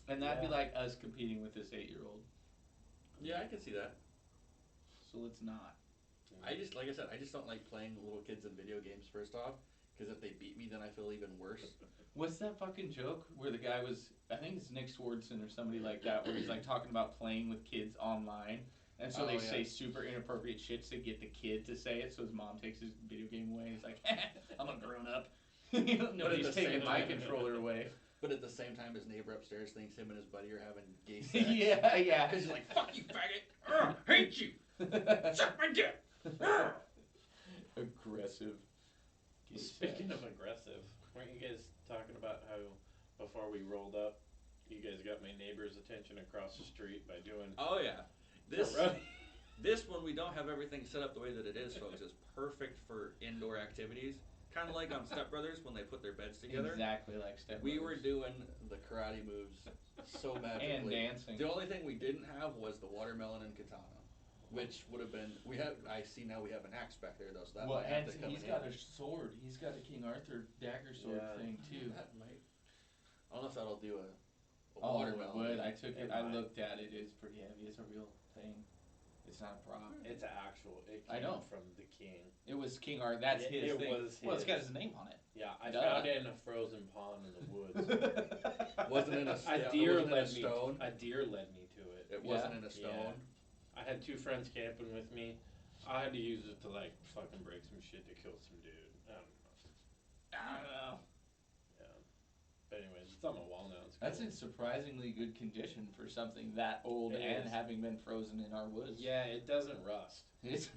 Speaker 1: And that'd be
Speaker 3: Yeah.
Speaker 1: like us competing with this 8-year-old.
Speaker 2: Yeah, I can see that.
Speaker 1: So let's not.
Speaker 2: I just, like I said, I just don't like playing little kids in video games. First off, because if they beat me, then I feel even worse.
Speaker 1: What's that fucking joke where the guy was, I think it's Nick Swardson or somebody like that, where he's like talking about playing with kids online, and so
Speaker 2: Oh,
Speaker 1: they
Speaker 2: yeah.
Speaker 1: say super inappropriate shit to get the kid to say it, so his mom takes his video game away, and he's like, I'm a grown up. Nobody's
Speaker 2: the same
Speaker 1: taking my
Speaker 2: time-
Speaker 1: controller away.
Speaker 2: But at the same time, his neighbor upstairs thinks him and his buddy are having gay sex.
Speaker 1: Yeah.
Speaker 2: Because he's like, fuck you, faggot. Hate you. Suck my dick.
Speaker 1: Aggressive.
Speaker 3: Speaking of aggressive, weren't you guys talking about how before we rolled up, you guys got my neighbor's attention across the street by doing
Speaker 2: Oh, yeah.
Speaker 3: this?
Speaker 2: This one, we don't have everything set up the way that it is, folks. Is perfect for indoor activities. Kind of like on Step Brothers when they put their beds together.
Speaker 1: Exactly like Step
Speaker 2: We
Speaker 1: Brothers.
Speaker 2: were doing the karate moves so magically.
Speaker 1: And dancing.
Speaker 2: The only thing we didn't have was the watermelon and katana, which would have been. I see now we have an axe back there though, so that
Speaker 1: Well,
Speaker 2: might have
Speaker 1: and
Speaker 2: to come
Speaker 1: he's
Speaker 2: in.
Speaker 1: got a sword. He's got a King Arthur dagger sword
Speaker 3: Yeah.
Speaker 1: thing too.
Speaker 2: That might. I don't know if that'll do a
Speaker 1: Oh,
Speaker 2: watermelon.
Speaker 1: it would. I took it.
Speaker 3: It
Speaker 1: I
Speaker 3: might.
Speaker 1: looked at it. It's pretty heavy. It's a real thing. It's not a prop.
Speaker 3: It's actual. It
Speaker 1: I
Speaker 3: came
Speaker 1: know.
Speaker 3: from the king.
Speaker 1: It was King Arthur. That's
Speaker 3: It-
Speaker 1: his
Speaker 3: it
Speaker 1: thing.
Speaker 3: was
Speaker 1: Well, it's got
Speaker 3: his.
Speaker 1: his name on it.
Speaker 3: Yeah, I
Speaker 1: Duh.
Speaker 3: found it in a frozen pond in the woods.
Speaker 2: Wasn't in a
Speaker 3: A
Speaker 2: it
Speaker 3: deer
Speaker 2: wasn't in a
Speaker 3: led me.
Speaker 2: stone.
Speaker 3: A deer led me to it.
Speaker 2: It wasn't in a
Speaker 3: Yeah.
Speaker 2: stone.
Speaker 3: I had 2 friends camping with me. I had to use it to like fucking break some shit to kill some dude. I don't know.
Speaker 1: I don't know.
Speaker 3: Yeah. But anyways, it's on my wall now. It's
Speaker 1: That's
Speaker 3: cool.
Speaker 1: in surprisingly good condition for something that old
Speaker 3: It
Speaker 1: and
Speaker 3: is.
Speaker 1: having been frozen in our woods.
Speaker 3: Yeah, it doesn't rust.
Speaker 1: It's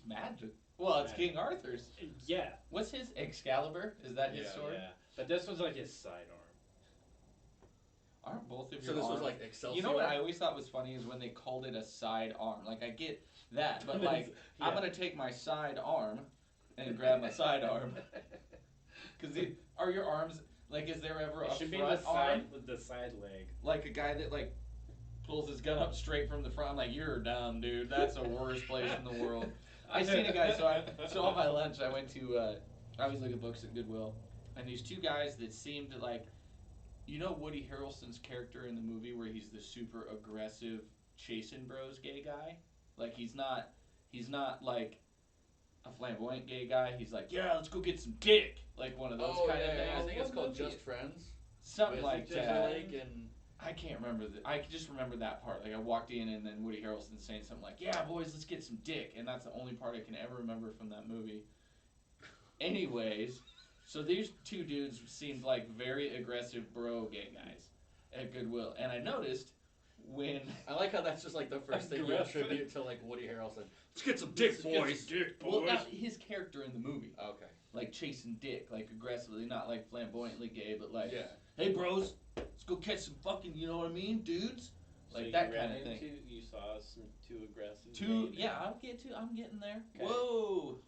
Speaker 1: magic. Well, it's
Speaker 3: Magic.
Speaker 1: King Arthur's.
Speaker 3: Yeah.
Speaker 1: What's his Excalibur? Is that his
Speaker 2: Yeah.
Speaker 1: sword?
Speaker 3: Yeah. But this was like his sidearm.
Speaker 1: Aren't both of
Speaker 2: So
Speaker 1: your
Speaker 2: this was
Speaker 1: arms?
Speaker 2: like Excelsior.
Speaker 1: You know what I always thought was funny is when they called it a side arm. Like I get that, but like I'm
Speaker 3: Yeah.
Speaker 1: gonna take my side arm and grab my side arm. Cause are your arms like? Is there ever
Speaker 3: It
Speaker 1: a
Speaker 3: should be
Speaker 1: front
Speaker 3: the
Speaker 1: arm?
Speaker 3: side with the side leg.
Speaker 1: Like a guy that like pulls his gun up straight from the front. I'm like, you're dumb, dude. That's the worst place in the world. I seen a guy. So on my lunch, I went to. I always look at books at Goodwill, and these 2 guys that seemed like, you know, Woody Harrelson's character in the movie where he's the super aggressive chasing bros gay guy. Like he's not like a flamboyant gay guy. He's like, yeah, let's go get some dick. Like one of those kind of things.
Speaker 2: I think it's
Speaker 1: What
Speaker 2: called
Speaker 1: movie
Speaker 2: Just
Speaker 1: is-
Speaker 2: Friends.
Speaker 1: Something
Speaker 2: With
Speaker 1: like
Speaker 2: Jennifer
Speaker 1: that.
Speaker 2: Lake and
Speaker 1: I can't remember. I just remember that part. Like I walked in and then Woody Harrelson saying something like, "Yeah, boys, let's get some dick," and that's the only part I can ever remember from that movie. Anyways, so these 2 dudes seemed like very aggressive bro gay guys at Goodwill, and I noticed when
Speaker 2: I like how that's just like the first thing you
Speaker 3: Aggressive.
Speaker 2: attribute to like Woody Harrelson. Let's get some dick, boys.
Speaker 1: well, not his character in the movie,
Speaker 2: Okay.
Speaker 1: like chasing dick, like aggressively, not like flamboyantly gay, but like,
Speaker 2: Yeah.
Speaker 1: hey bros, let's go catch some fucking, you know what I mean, dudes.
Speaker 3: So
Speaker 1: Like
Speaker 3: you
Speaker 1: that
Speaker 3: ran
Speaker 1: kind of thing.
Speaker 3: You saw some too aggressive.
Speaker 1: 2,
Speaker 3: gay
Speaker 1: yeah, I'm getting there.
Speaker 3: Okay.
Speaker 1: Whoa,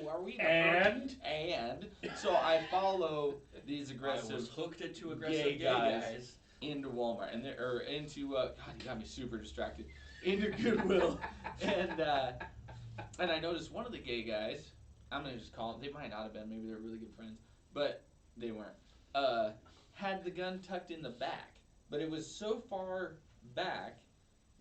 Speaker 1: are we?
Speaker 3: And?
Speaker 1: And so I follow these
Speaker 2: I was
Speaker 1: aggressive
Speaker 2: hooked into
Speaker 1: gay
Speaker 2: aggressive gay
Speaker 1: guys.
Speaker 2: guys.
Speaker 1: into Walmart and or into God, you got me super distracted. Into Goodwill, and I noticed one of the gay guys. I'm gonna just call them. They might not have been. Maybe they're really good friends, but they weren't. Had the gun tucked in the back, but it was so far back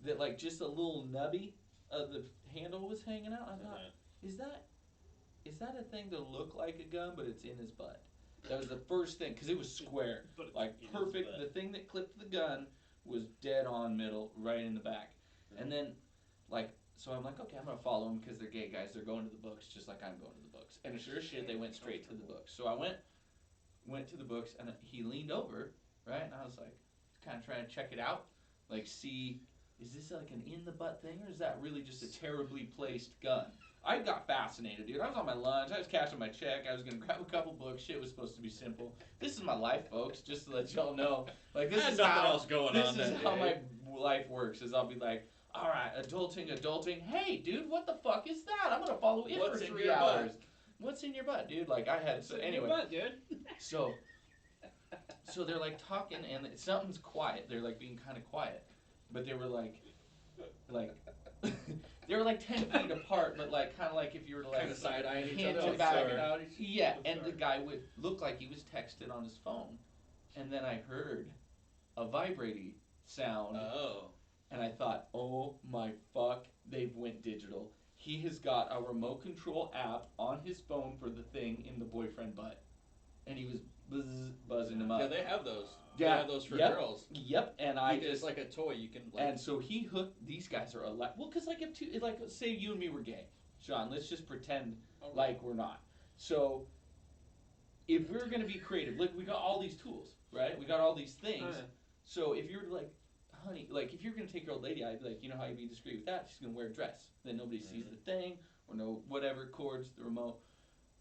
Speaker 1: that like just a little nubby of the handle was hanging out. I thought, is that a thing to look like a gun, but it's in his butt? That was the first thing, because it was square,
Speaker 3: But it's
Speaker 1: like
Speaker 3: in his
Speaker 1: perfect.
Speaker 3: butt.
Speaker 1: The thing that clipped the gun was dead on middle, right in the back. And then, like, so I'm like, okay, I'm gonna follow them because they're gay guys. They're going to the books just like I'm going to the books. And sure as shit, they went straight to the books. So I went to the books, and he leaned over, right, and I was like, kind of trying to check it out, like see, is this like an in the butt thing, or is that really just a terribly placed gun? I got fascinated, dude. I was on my lunch. I was cashing my check. I was gonna grab a couple books. Shit was supposed to be simple. This is my life, folks. Just to let y'all know. Like this
Speaker 2: Had
Speaker 1: is
Speaker 2: nothing
Speaker 1: how
Speaker 2: else going on
Speaker 1: this is
Speaker 2: that
Speaker 1: how
Speaker 2: day.
Speaker 1: my life works. Is I'll be like, all right, adulting. Hey, dude, what the fuck is that? I'm gonna follow it
Speaker 2: What's
Speaker 1: for
Speaker 2: in
Speaker 1: 3
Speaker 2: your butt?
Speaker 1: hours. What's in your butt, dude? Like I had. So anyway,
Speaker 3: Butt, dude.
Speaker 1: so they're like talking and something's quiet. They're like being kind of quiet, but they were like they were like 10 feet apart, but like kind of like if you were to like
Speaker 2: Kind of side eyeing each
Speaker 1: hand
Speaker 2: other,
Speaker 1: to
Speaker 2: like
Speaker 1: back.
Speaker 2: checking out each.
Speaker 1: Yeah,
Speaker 3: I'm
Speaker 1: and the
Speaker 3: sorry.
Speaker 1: guy would look like he was texted on his phone, and then I heard a vibrating sound,
Speaker 2: Oh.
Speaker 1: and I thought, oh my fuck, they've went digital. He has got a remote control app on his phone for the thing in the boyfriend butt, and he was buzzing him up.
Speaker 2: Yeah, they have those. They
Speaker 1: Yeah,
Speaker 2: have those for
Speaker 1: yep,
Speaker 2: girls.
Speaker 1: Yep, and I
Speaker 2: It's
Speaker 1: just
Speaker 2: like a toy. You can like.
Speaker 1: and so he hooked. These guys are well, because like if two, like say you and me were gay, Sean. Let's just pretend
Speaker 3: Okay.
Speaker 1: like we're not. So if we're gonna be creative, like we got all these tools, right? We got all these things.
Speaker 3: Alright.
Speaker 1: So if you're like, honey, like if you're gonna take your old lady, I'd be like, you know how you be discreet with that? She's gonna wear a dress. Then nobody sees the thing or no whatever cords the remote.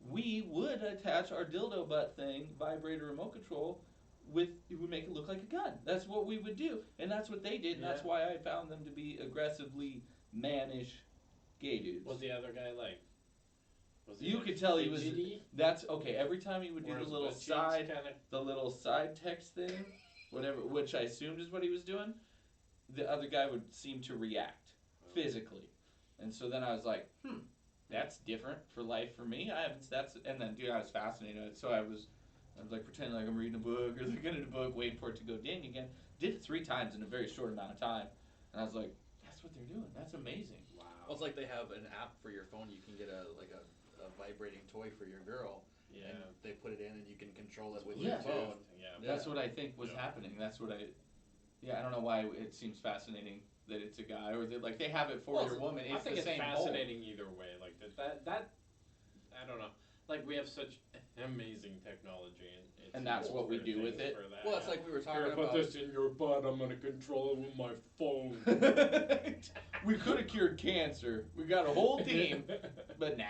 Speaker 1: We would attach our dildo butt thing, vibrator remote control, with it would make it look like a gun. That's what we would do, and that's what they did. And that's
Speaker 3: Yeah.
Speaker 1: why I found them to be aggressively mannish gay dudes.
Speaker 3: Was the other guy like? Was he
Speaker 1: You
Speaker 3: like
Speaker 1: could tell he was.
Speaker 3: fidgety?
Speaker 1: That's okay. Every time he would do
Speaker 3: Or
Speaker 1: the
Speaker 3: his
Speaker 1: little
Speaker 3: butt cheeks
Speaker 1: side,
Speaker 3: kinda-
Speaker 1: the little side text thing, whatever, which I assumed is what he was doing, the other guy would seem to react physically, and so then I was like, that's different for life for me. I haven't. That's and then dude, I was fascinated. So I was like pretending like I'm reading a book or looking at a book, waiting for it to go ding again. Did it 3 times in a very short amount of time, and I was like, that's what they're doing. That's amazing.
Speaker 3: Wow.
Speaker 2: Well, it's like they have an app for your phone. You can get a vibrating toy for your girl.
Speaker 3: Yeah.
Speaker 2: And they put it in, and you can control it with
Speaker 1: Yeah.
Speaker 2: your phone.
Speaker 3: Yeah.
Speaker 1: That's what I think was
Speaker 3: Yeah.
Speaker 1: happening. That's what I. Yeah, I don't know why it seems fascinating that it's a guy or that like they have it for
Speaker 2: Well,
Speaker 1: your woman.
Speaker 3: I
Speaker 1: It's
Speaker 3: think
Speaker 1: the
Speaker 3: it's
Speaker 1: same hole.
Speaker 3: fascinating either way. Like that. I don't know. Like we have such amazing technology, and
Speaker 1: And that's what we
Speaker 3: for
Speaker 1: do with
Speaker 3: things
Speaker 1: it?
Speaker 3: for that,
Speaker 2: Well, it's
Speaker 3: yeah.
Speaker 2: like we were talking
Speaker 3: Here,
Speaker 2: about.
Speaker 3: put this in your butt. I'm gonna control it with my phone.
Speaker 1: We could have cured cancer. We got a whole team, but nah.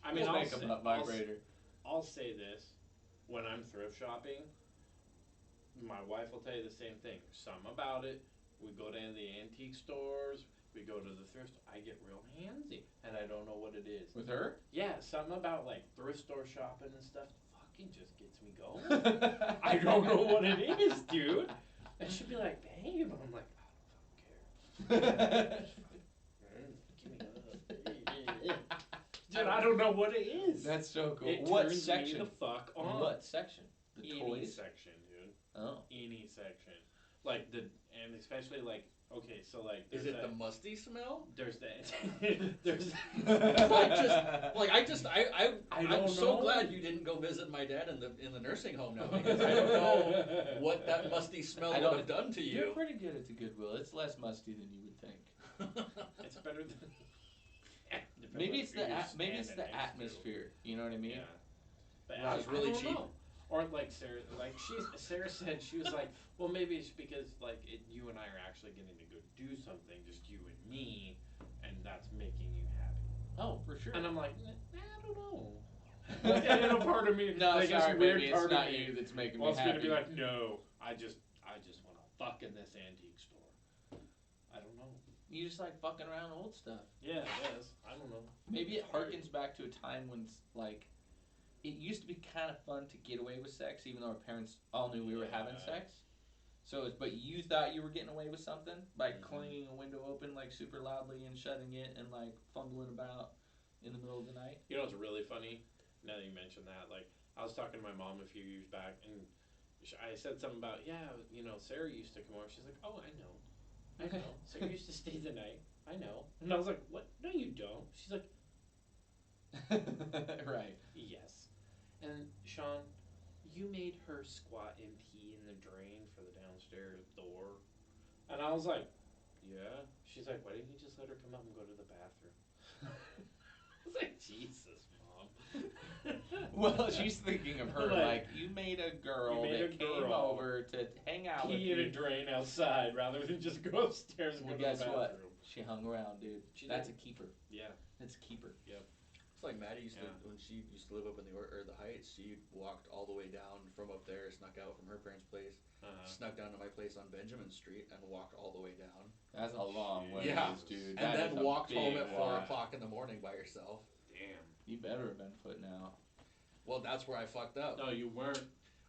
Speaker 3: I mean,
Speaker 1: We'll
Speaker 3: I'll
Speaker 1: make
Speaker 3: say,
Speaker 1: a butt vibrator.
Speaker 3: I'll say this: when I'm thrift shopping, my wife will tell you the same thing. There's something about it. We go to the antique stores. We go to the thrift store. I get real handsy, and I don't know what it is.
Speaker 1: With her?
Speaker 3: Yeah, something about like thrift store shopping and stuff fucking just gets me going. I don't know what it is, dude. And she'd be like, babe. I'm like, I don't fucking care. Dude, I don't know what it is.
Speaker 1: That's so cool.
Speaker 3: It
Speaker 1: What
Speaker 3: turns
Speaker 1: section?
Speaker 3: me the fuck on.
Speaker 1: What section? The
Speaker 3: Any
Speaker 1: toys?
Speaker 3: section, dude.
Speaker 1: Oh.
Speaker 3: Any section. Like and especially like, okay, so like.
Speaker 2: Is
Speaker 3: there's
Speaker 2: it the musty smell?
Speaker 3: There's that. There's.
Speaker 2: I'm
Speaker 3: don't
Speaker 2: so
Speaker 3: know.
Speaker 2: glad you didn't go visit my dad in the nursing home now, because I don't know what that musty smell would have done to
Speaker 1: You're
Speaker 2: you.
Speaker 1: pretty good at the Goodwill. It's less musty than you would think.
Speaker 3: It's better than.
Speaker 1: Maybe it's
Speaker 3: Depends on who you're
Speaker 1: maybe it's
Speaker 3: standing
Speaker 1: the
Speaker 3: next to.
Speaker 1: atmosphere. You know what I mean?
Speaker 3: Yeah. But
Speaker 2: Wow, it's really
Speaker 3: I don't
Speaker 2: cheap.
Speaker 3: know. Or like Sarah said, she was like, well, maybe it's because like you and I are actually getting to go do something, just you and me, and that's making you happy.
Speaker 1: Oh, for sure.
Speaker 3: And I'm like, I don't know. Like, and then a part of me,
Speaker 1: No,
Speaker 3: like,
Speaker 1: sorry,
Speaker 3: this weird
Speaker 1: baby.
Speaker 3: part
Speaker 1: It's not
Speaker 3: of me
Speaker 1: you that's making me
Speaker 3: wants me
Speaker 1: happy.
Speaker 3: to be like, no, I just want to fuck in this antique store. I don't know.
Speaker 1: You just like fucking around old stuff.
Speaker 3: Yeah, I guess. I don't know.
Speaker 1: Maybe it
Speaker 3: It's weird.
Speaker 1: harkens back to a time when like it used to be kind of fun to get away with sex, even though our parents all knew we were having
Speaker 3: Yeah.
Speaker 1: sex. So, but you thought you were getting away with something by
Speaker 3: Mhm.
Speaker 1: clanging a window open like super loudly and shutting it and like fumbling about in the middle of the night.
Speaker 3: You know what's really funny? Now that you mentioned that, like, I was talking to my mom a few years back, and I said something about, Sarah used to come over. She's like, oh, I know. Sarah used to stay the night. I know. And I was like, what? No, you don't. She's like,
Speaker 1: Right.
Speaker 3: yes. And Sean, you made her squat and pee in the drain for the downstairs door. And I was like, yeah. She's like, why didn't you just let her come up and go to the bathroom? I was like, Jesus, Mom.
Speaker 1: Well, she's thinking of her like you made a girl
Speaker 3: You made
Speaker 1: that
Speaker 3: a
Speaker 1: came
Speaker 3: girl
Speaker 1: over to hang out with
Speaker 3: Pee in a
Speaker 1: you.
Speaker 3: drain outside rather than just go upstairs and
Speaker 1: Well,
Speaker 3: go to
Speaker 1: guess
Speaker 3: the bathroom.
Speaker 1: what? She hung around, dude.
Speaker 3: She
Speaker 1: That's
Speaker 3: did.
Speaker 1: a keeper.
Speaker 3: Yeah.
Speaker 1: That's a keeper.
Speaker 2: It's like Maddie used to,
Speaker 3: Yeah.
Speaker 2: when she used to live up in the Heights, she walked all the way down from up there, snuck out from her parents' place, snuck down to my place on Benjamin Street, and walked all the way down.
Speaker 1: That's a long way,
Speaker 2: Yeah.
Speaker 1: dude.
Speaker 2: And
Speaker 1: That
Speaker 2: then
Speaker 1: is a
Speaker 2: walked home
Speaker 1: big
Speaker 2: at 4
Speaker 1: walk.
Speaker 2: o'clock in the morning by herself.
Speaker 3: Damn.
Speaker 1: You better have been footing out.
Speaker 2: Well, that's where I fucked up.
Speaker 3: No, you weren't.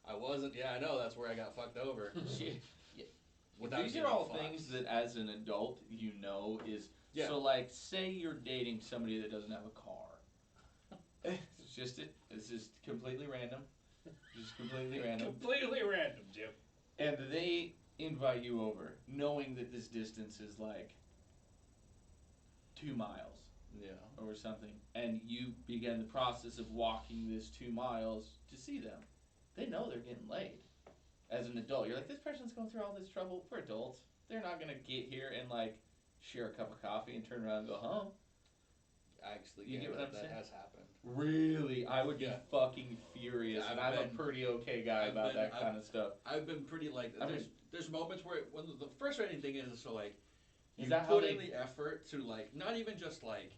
Speaker 2: I wasn't. Yeah, I know. That's where I got fucked over.
Speaker 1: She,
Speaker 2: Without
Speaker 1: these are
Speaker 2: getting
Speaker 1: all
Speaker 2: fucked.
Speaker 1: things that, as an adult, you know is.
Speaker 2: Yeah.
Speaker 1: So, like, say you're dating somebody that doesn't have a car. It's just it. It's just completely random. Just completely random.
Speaker 3: Completely random, Jim.
Speaker 1: And they invite you over, knowing that this distance is like 2 miles
Speaker 2: Yeah.
Speaker 1: or something, and you begin the process of walking this 2 miles to see them. They know they're getting laid. As an adult, you're like, this person's going through all this trouble. For adults, they're not gonna get here and like share a cup of coffee and turn around and go home.
Speaker 2: Actually,
Speaker 1: You get what I'm
Speaker 2: that
Speaker 1: saying?
Speaker 2: has happened.
Speaker 1: Really, I would
Speaker 2: Yeah.
Speaker 1: be fucking furious,
Speaker 2: Yeah,
Speaker 1: and
Speaker 2: I've
Speaker 1: I'm a
Speaker 2: been-
Speaker 1: pretty okay guy
Speaker 2: I've
Speaker 1: about
Speaker 2: been-
Speaker 1: that kind of stuff.
Speaker 2: I've been pretty like
Speaker 1: I
Speaker 2: there's moments where when the frustrating thing is so like
Speaker 1: Is
Speaker 2: you
Speaker 1: that how
Speaker 2: put
Speaker 1: they-
Speaker 2: in the effort to like not even just like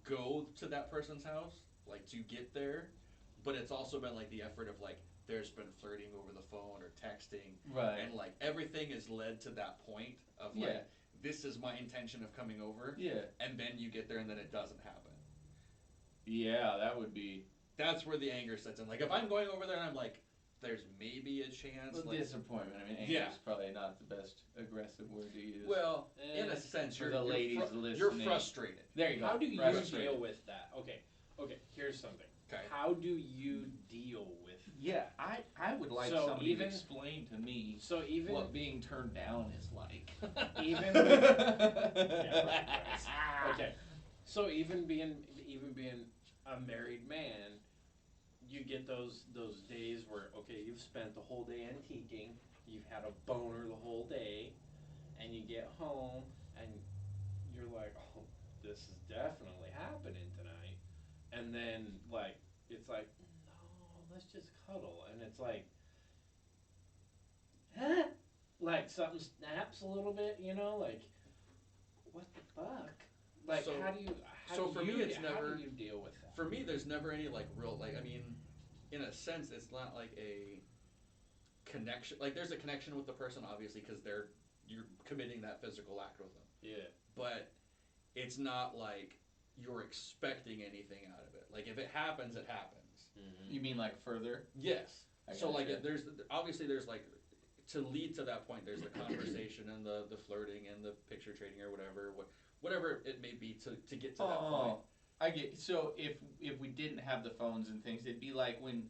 Speaker 2: go to that person's house like to get there, but it's also been like the effort of like there's been flirting over the phone or texting,
Speaker 1: Right.
Speaker 2: and like everything is led to that point of like
Speaker 1: Yeah.
Speaker 2: this is my intention of coming over,
Speaker 1: Yeah.
Speaker 2: and then you get there and then it doesn't happen.
Speaker 1: Yeah, that would be
Speaker 2: That's where the anger sets in. Like if I'm going over there and I'm like, there's maybe a chance.
Speaker 1: a
Speaker 2: Like,
Speaker 1: disappointment. I mean, anger
Speaker 2: Yeah.
Speaker 1: is probably not the best aggressive word to use.
Speaker 2: well,
Speaker 3: Eh,
Speaker 2: in a sense,
Speaker 1: for
Speaker 2: you're,
Speaker 1: the
Speaker 2: you're,
Speaker 1: ladies
Speaker 2: you're
Speaker 1: listening.
Speaker 2: frustrated.
Speaker 1: there you go.
Speaker 3: How do you
Speaker 1: Frustrated.
Speaker 3: deal with that? Okay, here's something.
Speaker 2: Okay.
Speaker 3: How do you deal with
Speaker 1: Yeah, I would like
Speaker 3: So
Speaker 1: somebody
Speaker 3: even-
Speaker 1: to explain to me
Speaker 3: so even
Speaker 1: what being turned down is like.
Speaker 3: Even Yeah, right. Okay. So even being a married man, you get those days where okay, you've spent the whole day antiquing, you've had a boner the whole day, and you get home and you're like, oh, this is definitely happening tonight, and then like it's like, no, let's just cuddle, and it's like, huh? Like something snaps a little bit, you know, like what the fuck? Like
Speaker 2: So-
Speaker 3: how do you
Speaker 2: so for me, it's
Speaker 3: how
Speaker 2: never-
Speaker 3: do you deal with that?
Speaker 2: For me, there's never any like real like. I mean, in a sense, it's not like a connection. Like there's a connection with the person, obviously, because you're committing that physical act with them.
Speaker 3: Yeah.
Speaker 2: But it's not like you're expecting anything out of it. Like if it happens, it happens.
Speaker 3: Mm-hmm.
Speaker 1: You mean like further?
Speaker 2: Yes.
Speaker 1: I
Speaker 2: So like
Speaker 1: gotcha.
Speaker 2: there's like to lead to that point. There's the conversation and the flirting and the picture trading or whatever it may be to get to that point.
Speaker 1: I get. So if we didn't have the phones and things, it'd be like when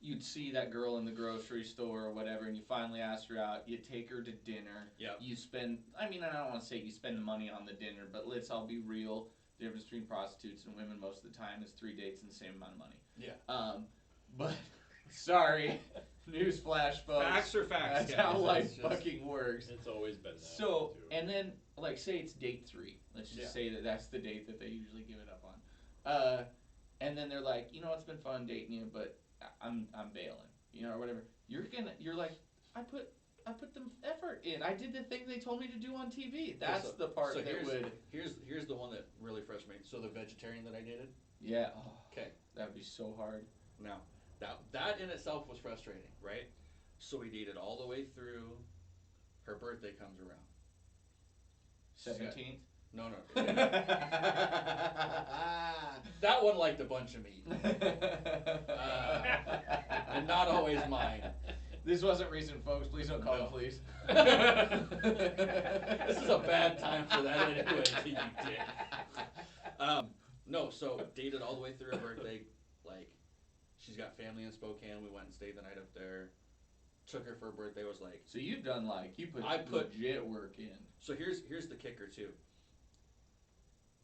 Speaker 1: you'd see that girl in the grocery store or whatever, and you finally ask her out. You take her to dinner.
Speaker 2: Yep.
Speaker 1: You spend. I mean, I don't want to say you spend the money on the dinner, but let's all be real. The difference between prostitutes and women most of the time is 3 dates and the same amount of money.
Speaker 2: Yeah.
Speaker 1: But sorry, newsflash, folks.
Speaker 2: Facts are facts.
Speaker 1: That's
Speaker 2: guys.
Speaker 1: how life
Speaker 2: It's just-
Speaker 1: fucking works.
Speaker 3: It's always been that.
Speaker 1: So,
Speaker 3: way, too.
Speaker 1: and then, like, say it's date 3. Let's just
Speaker 2: Yeah.
Speaker 1: say that that's the date that they usually give it up on. And then they're like, you know, it's been fun dating you, but I'm bailing, you know, or whatever. You're like, I put the effort in. I did the thing they told me to do on TV. That's the part
Speaker 2: so
Speaker 1: that would.
Speaker 2: here's the one that really frustrates me. So the vegetarian that I dated.
Speaker 1: Yeah. Oh,
Speaker 2: Okay.
Speaker 1: that would be so hard.
Speaker 2: Now that in itself was frustrating, right? So we dated all the way through. Her birthday comes around.
Speaker 1: 17th.
Speaker 2: No. That one liked a bunch of meat. And not always mine.
Speaker 1: This wasn't recent, folks. Please don't call
Speaker 2: No.
Speaker 1: the police.
Speaker 2: This is a bad time for that anyway, you dick. No, so dated all the way through her birthday. Like, she's got family in Spokane. We went and stayed the night up there. Took her for her birthday. Was like,
Speaker 1: So you've done you put
Speaker 2: I put-
Speaker 1: legit work in.
Speaker 2: so here's the kicker too.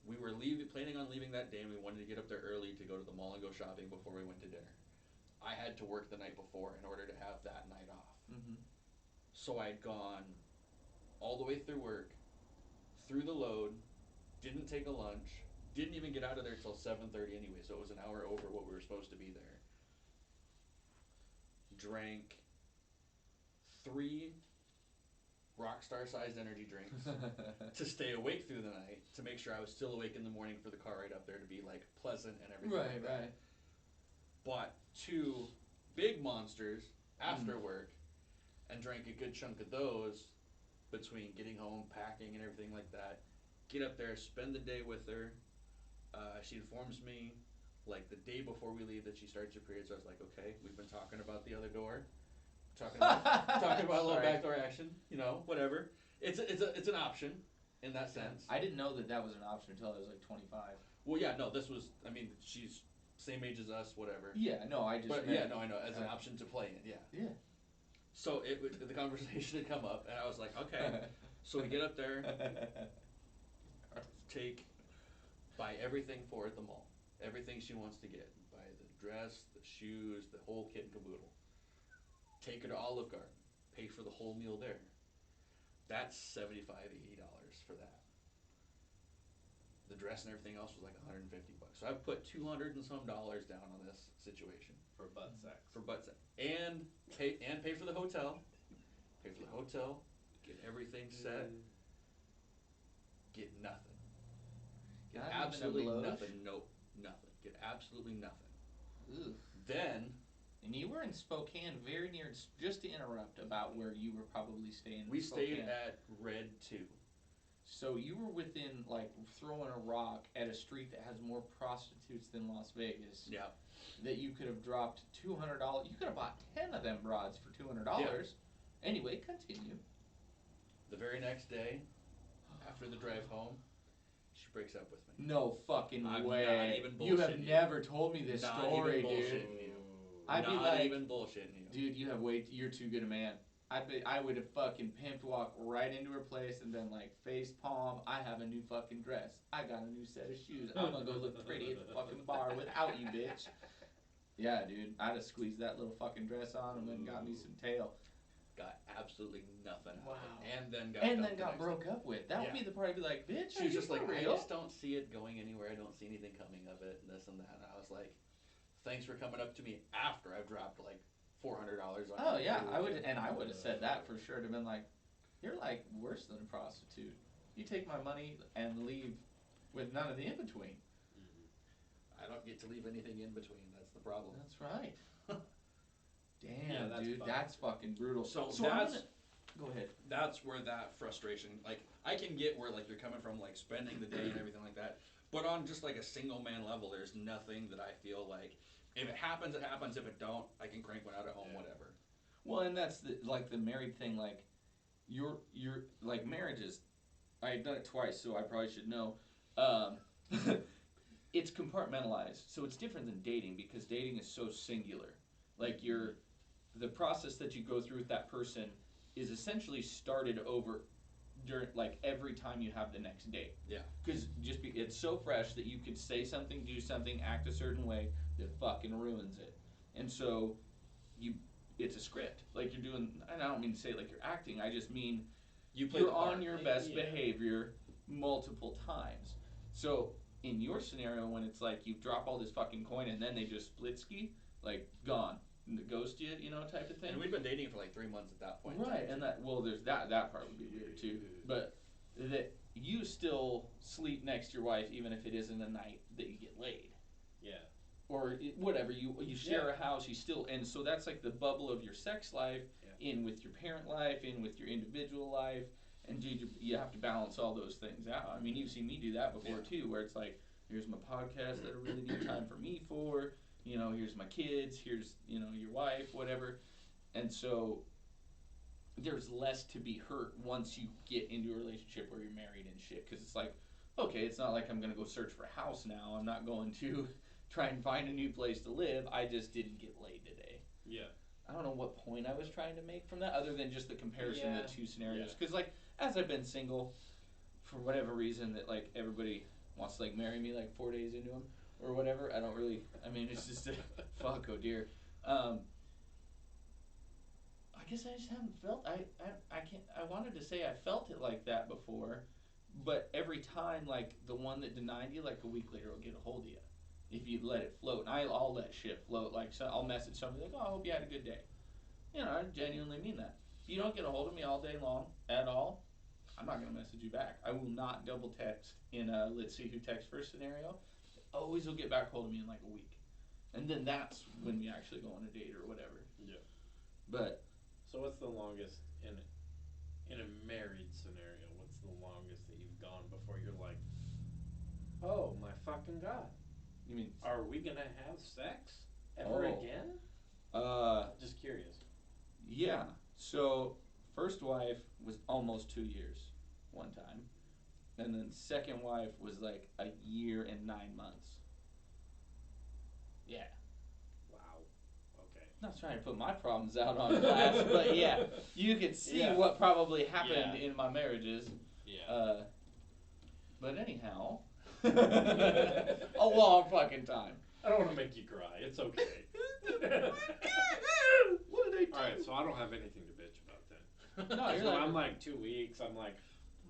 Speaker 2: We were planning on leaving that day, and we wanted to get up there early to go to the mall and go shopping before we went to dinner. I had to work the night before in order to have that night off.
Speaker 1: Mm-hmm.
Speaker 2: So I'd gone all the way through work, through the load, didn't take a lunch, didn't even get out of there till 7:30 anyway, so it was an hour over what we were supposed to be there. Drank 3 Rockstar-sized energy drinks to stay awake through the night, to make sure I was still awake in the morning for the car ride up there to be like pleasant and everything like that.
Speaker 1: Right.
Speaker 2: Bought 2 big monsters after work and drank a good chunk of those between getting home, packing and everything like that. Get up there, spend the day with her. She informs me like the day before we leave that she starts her period, so I was like, okay, we've been talking about the other door. Talking about a little
Speaker 1: Sorry.
Speaker 2: backdoor action, you know, whatever. It's an option in that sense.
Speaker 1: I didn't know that was an option until I was like 25.
Speaker 2: Well, yeah, no, this was. I mean, she's same age as us, whatever.
Speaker 1: Yeah, no, I just.
Speaker 2: But
Speaker 1: meant,
Speaker 2: yeah, no, I know as an option to play in, yeah.
Speaker 1: Yeah.
Speaker 2: So the conversation had come up, and I was like, okay. So we get up there, buy everything for her at the mall. Everything she wants to get. Buy the dress, the shoes, the whole kit and caboodle. Take her to Olive Garden. Pay for the whole meal there. That's $75, $80 for that. The dress and everything else was like $150. So I put $200 and some dollars down on this situation.
Speaker 3: For butt sex.
Speaker 2: For butt sex. And pay for the hotel. Pay for the hotel. Get everything set. Get nothing. Get
Speaker 1: Not even a
Speaker 2: absolutely
Speaker 1: blow?
Speaker 2: nothing. Nope. Nothing. Get absolutely nothing.
Speaker 1: Ooh.
Speaker 2: Then,
Speaker 1: And you were in Spokane, very near. Just to interrupt about where you were probably staying.
Speaker 2: we
Speaker 1: in Spokane.
Speaker 2: stayed at Red 2.
Speaker 1: So you were within like throwing a rock at a street that has more prostitutes than Las Vegas.
Speaker 2: Yeah.
Speaker 1: That you could have dropped $200. You could have bought 10 of them broads for $200. Anyway, continue.
Speaker 2: The very next day, after the drive home, she breaks up with me.
Speaker 1: No fucking
Speaker 2: I'm
Speaker 1: way.
Speaker 2: not even
Speaker 1: You have
Speaker 2: bullshitting you.
Speaker 1: never told me this
Speaker 2: Not
Speaker 1: story,
Speaker 2: even
Speaker 1: dude.
Speaker 2: bullshitting you.
Speaker 1: I'd be
Speaker 2: Not
Speaker 1: like,
Speaker 2: even bullshitting you.
Speaker 1: dude, you have you're too good a man. I would have fucking pimped walk right into her place and been like, face palm, I have a new fucking dress. I got a new set of shoes. I'm gonna go look pretty at the fucking bar without you, bitch. Yeah, dude, I'd have squeezed that little fucking dress on and then got me some tail.
Speaker 2: Got absolutely nothing out
Speaker 1: Wow.
Speaker 2: of it. And then got
Speaker 1: And
Speaker 2: dumped
Speaker 1: then
Speaker 2: the
Speaker 1: got
Speaker 2: next
Speaker 1: broke
Speaker 2: day.
Speaker 1: up with. That would
Speaker 2: Yeah.
Speaker 1: be the part I'd be like, bitch,
Speaker 2: She was just like, I
Speaker 1: real?
Speaker 2: just don't see it going anywhere. I don't see anything coming of it, and this and that. And I was like, thanks for coming up to me after I've dropped like $400 on
Speaker 1: Oh
Speaker 2: your
Speaker 1: yeah,
Speaker 2: food.
Speaker 1: I would have said that for sure. To been like, you're like worse than a prostitute. You take my money and leave with none of the in between.
Speaker 2: I don't get to leave anything in between. That's the problem.
Speaker 1: That's right. Damn,
Speaker 3: Yeah, that's
Speaker 1: dude,
Speaker 3: fucked.
Speaker 1: that's fucking brutal.
Speaker 2: So
Speaker 1: I'm
Speaker 2: that's
Speaker 1: gonna- go ahead.
Speaker 2: that's where that frustration, like, I can get where like you're coming from, like spending the day and everything like that. But on just like a single man level, there's nothing that I feel like, if it happens, it happens. If it don't, I can crank one out at home,
Speaker 3: Yeah.
Speaker 2: whatever.
Speaker 1: Well, and that's the married thing. Like, you're like marriages. I've done it twice, so I probably should know. It's compartmentalized, so it's different than dating because dating is so singular. Like the process that you go through with that person is essentially started over during like every time you have the next date.
Speaker 2: Yeah.
Speaker 1: Because it's so fresh that you could say something, do something, act a certain way that fucking ruins it. And so it's a script. Like you're doing, and I don't mean to say like you're acting. I just mean
Speaker 2: You
Speaker 1: you're
Speaker 2: the part.
Speaker 1: on your best
Speaker 3: Yeah.
Speaker 1: behavior multiple times. So in your scenario, when it's like you drop all this fucking coin and then they just split ski, like gone, and ghost you, type of thing.
Speaker 2: And we'd been dating for like 3 months at that point.
Speaker 1: Right, and there's that part would be weird too. But that you still sleep next to your wife even if it isn't a night that you get laid.
Speaker 3: Yeah.
Speaker 1: Or whatever, you share a house, you still, and so that's like the bubble of your sex life, in with your parent life, in with your individual life, and you have to balance all those things out. I mean, you've seen me do that before too, where it's like, here's my podcast that I really need time for me for, here's my kids, here's, your wife, whatever, and so there's less to be hurt once you get into a relationship where you're married and shit, because it's like, okay, it's not like I'm gonna go search for a house now, I'm not going to try and find a new place to live, I just didn't get laid today.
Speaker 3: Yeah.
Speaker 1: I don't know what point I was trying to make from that, other than just the comparison of the two scenarios.
Speaker 3: Yeah.
Speaker 1: Because, like, as I've been single, for whatever reason that, like, everybody wants to, like, marry me, like, 4 days into them, or whatever, I don't really, I mean, it's just a, fuck, oh dear. I guess I just haven't felt, I wanted to say I felt it like that before, but every time, like, the one that denied you, like, a week later will get a hold of you. If you let it float, and I'll let shit float. Like, so I'll message somebody like, "Oh, I hope you had a good day." I genuinely mean that. If you don't get a hold of me all day long at all, I'm not gonna message you back. I will not double text in a let's see who texts first scenario. Always will get back hold of me in like a week, and then that's when we actually go on a date or whatever.
Speaker 3: Yeah.
Speaker 1: But
Speaker 3: So what's the longest in a married scenario? What's the longest that you've gone before you're like, oh my fucking god,
Speaker 1: you mean?
Speaker 3: are we gonna have sex ever
Speaker 1: Oh.
Speaker 3: again? Just curious.
Speaker 1: Yeah. So first wife was almost 2 years, one time, and then second wife was like a year and 9 months. Yeah.
Speaker 3: Wow. Okay.
Speaker 1: not trying to put my problems out on blast, but yeah, you could see
Speaker 3: Yeah.
Speaker 1: what probably happened
Speaker 3: Yeah.
Speaker 1: in my marriages.
Speaker 3: Yeah.
Speaker 1: But anyhow, a long fucking time.
Speaker 3: I don't want to make you cry. It's okay.
Speaker 1: What did I do?
Speaker 3: All right, so I don't have anything to bitch about then.
Speaker 1: No, you're
Speaker 3: when
Speaker 1: like,
Speaker 3: I'm like 2 weeks, I'm like,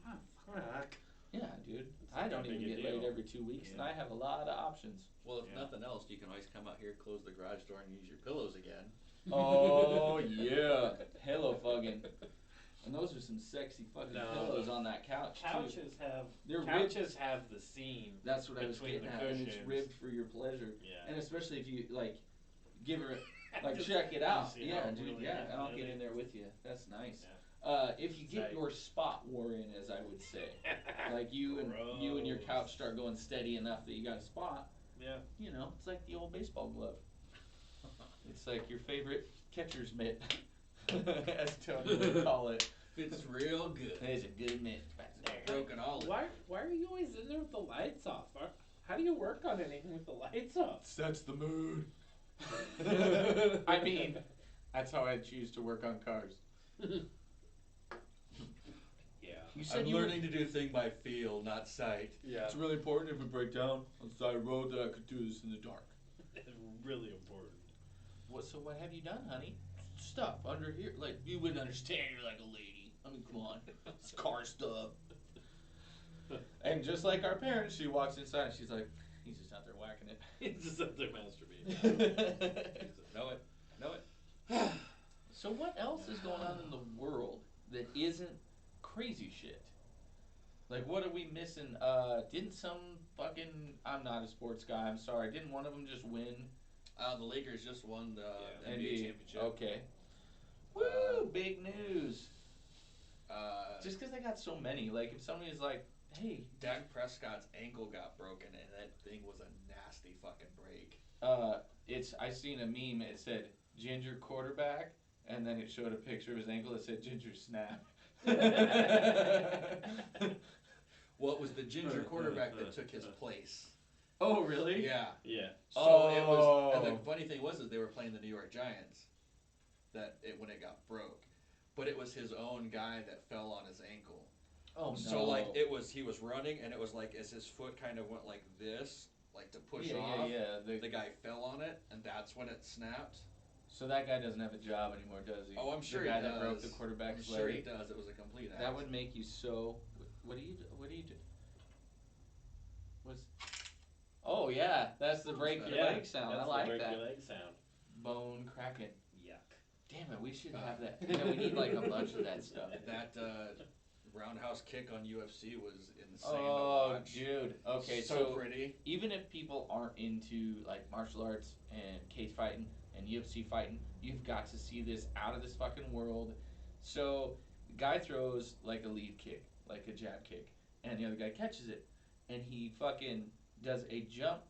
Speaker 3: oh, fuck.
Speaker 1: yeah, dude.
Speaker 3: It's
Speaker 1: I
Speaker 3: not
Speaker 1: don't
Speaker 3: that
Speaker 1: even
Speaker 3: big a
Speaker 1: get laid
Speaker 3: deal.
Speaker 1: every 2 weeks, and
Speaker 3: Yeah.
Speaker 1: I have a lot of options.
Speaker 2: Well, if
Speaker 3: Yeah.
Speaker 2: nothing else, you can always come out here, close the garage door, and use your pillows again.
Speaker 1: Oh yeah, pillow fucking. And those are some sexy fucking
Speaker 3: No,
Speaker 1: pillows on that couch too.
Speaker 3: Couches have
Speaker 1: They're ribbed.
Speaker 3: couches have the seam.
Speaker 1: That's what I was
Speaker 3: between
Speaker 1: getting
Speaker 3: the
Speaker 1: at, and it's
Speaker 3: cushions.
Speaker 1: ribbed for your pleasure.
Speaker 3: Yeah.
Speaker 1: And especially if you like, give her like
Speaker 3: Just-
Speaker 1: check it
Speaker 3: you
Speaker 1: out.
Speaker 3: see
Speaker 1: Yeah,
Speaker 3: how
Speaker 1: dude.
Speaker 3: really-
Speaker 1: Yeah, and I'll get
Speaker 3: really-
Speaker 1: in there with you. That's nice.
Speaker 3: Yeah.
Speaker 1: If you get
Speaker 3: Tight.
Speaker 1: your spot wore in, as I would say, like you and your
Speaker 3: Gross.
Speaker 1: couch start going steady enough that you got a spot.
Speaker 3: Yeah.
Speaker 1: You know, it's like the old baseball glove. It's like your favorite catcher's mitt, as Tony would call it.
Speaker 2: It's real good.
Speaker 1: It's a good mitt.
Speaker 2: Broken olive.
Speaker 3: Why are you always in there with the lights off? How do you work on anything with the lights off?
Speaker 1: Sets the mood. I mean, that's how I choose to work on cars.
Speaker 3: Yeah.
Speaker 1: You said
Speaker 2: I'm
Speaker 1: you
Speaker 2: learning to do thing by feel, not sight.
Speaker 3: Yeah.
Speaker 1: It's really important if we break down on the side of the road that I could do this in the dark.
Speaker 3: It's really important.
Speaker 1: What have you done, honey? Stuff under here. Like, you wouldn't understand. You're like a lady. I mean, come on. It's car stuff. And just like our parents, she walks inside and she's like, he's just out there whacking it.
Speaker 3: It's just up there masturbating.
Speaker 2: Know it. Know it.
Speaker 1: So what else is going on in the world that isn't crazy shit? Like, what are we missing? Didn't some fucking... I'm not a sports guy, I'm sorry. Didn't one of them just win?
Speaker 2: The Lakers just won the
Speaker 3: Yeah.
Speaker 2: NBA championship.
Speaker 1: Okay. Woo! Big news.
Speaker 2: Just
Speaker 1: Just because they got so many. Like, if somebody's like, hey...
Speaker 2: Dak Prescott's ankle got broken, and that thing was a nasty fucking break.
Speaker 1: I seen a meme, it said, Ginger quarterback, and then it showed a picture of his ankle that said Ginger snap.
Speaker 2: Well, it was the ginger quarterback that took his place.
Speaker 1: Oh, really?
Speaker 2: Yeah.
Speaker 3: Yeah.
Speaker 2: So it was, and the funny thing was, is they were playing the New York Giants. When it got broke, but it was his own guy that fell on his ankle.
Speaker 1: Oh, no.
Speaker 2: So like he was running, and it was like as his foot kind of went like this, like to push off.
Speaker 1: Yeah.
Speaker 2: The guy fell on it, and that's when it snapped.
Speaker 1: So that guy doesn't have a job anymore, does he?
Speaker 2: Oh, I'm sure
Speaker 1: the guy
Speaker 2: he
Speaker 1: that broke
Speaker 2: does.
Speaker 1: the quarterback's
Speaker 2: I'm sure
Speaker 1: leg.
Speaker 2: he does. It was a complete accident.
Speaker 1: That would make you so. What do you do? What's? Oh yeah, that's the break your
Speaker 3: Yeah,
Speaker 1: leg sound.
Speaker 3: that's
Speaker 1: I
Speaker 3: the
Speaker 1: like
Speaker 3: break
Speaker 1: that.
Speaker 3: your leg sound.
Speaker 1: Bone cracking.
Speaker 3: Yuck.
Speaker 1: Damn it, we should have that. Yeah, we need like a bunch of that stuff.
Speaker 2: That roundhouse kick on UFC was insane
Speaker 1: Oh,
Speaker 2: to watch.
Speaker 1: dude. Okay,
Speaker 2: so pretty.
Speaker 1: even if people aren't into like martial arts and cage fighting and UFC fighting, you've got to see this out of this fucking world. So the guy throws like a lead kick, like a jab kick, and the other guy catches it, and he fucking does a jump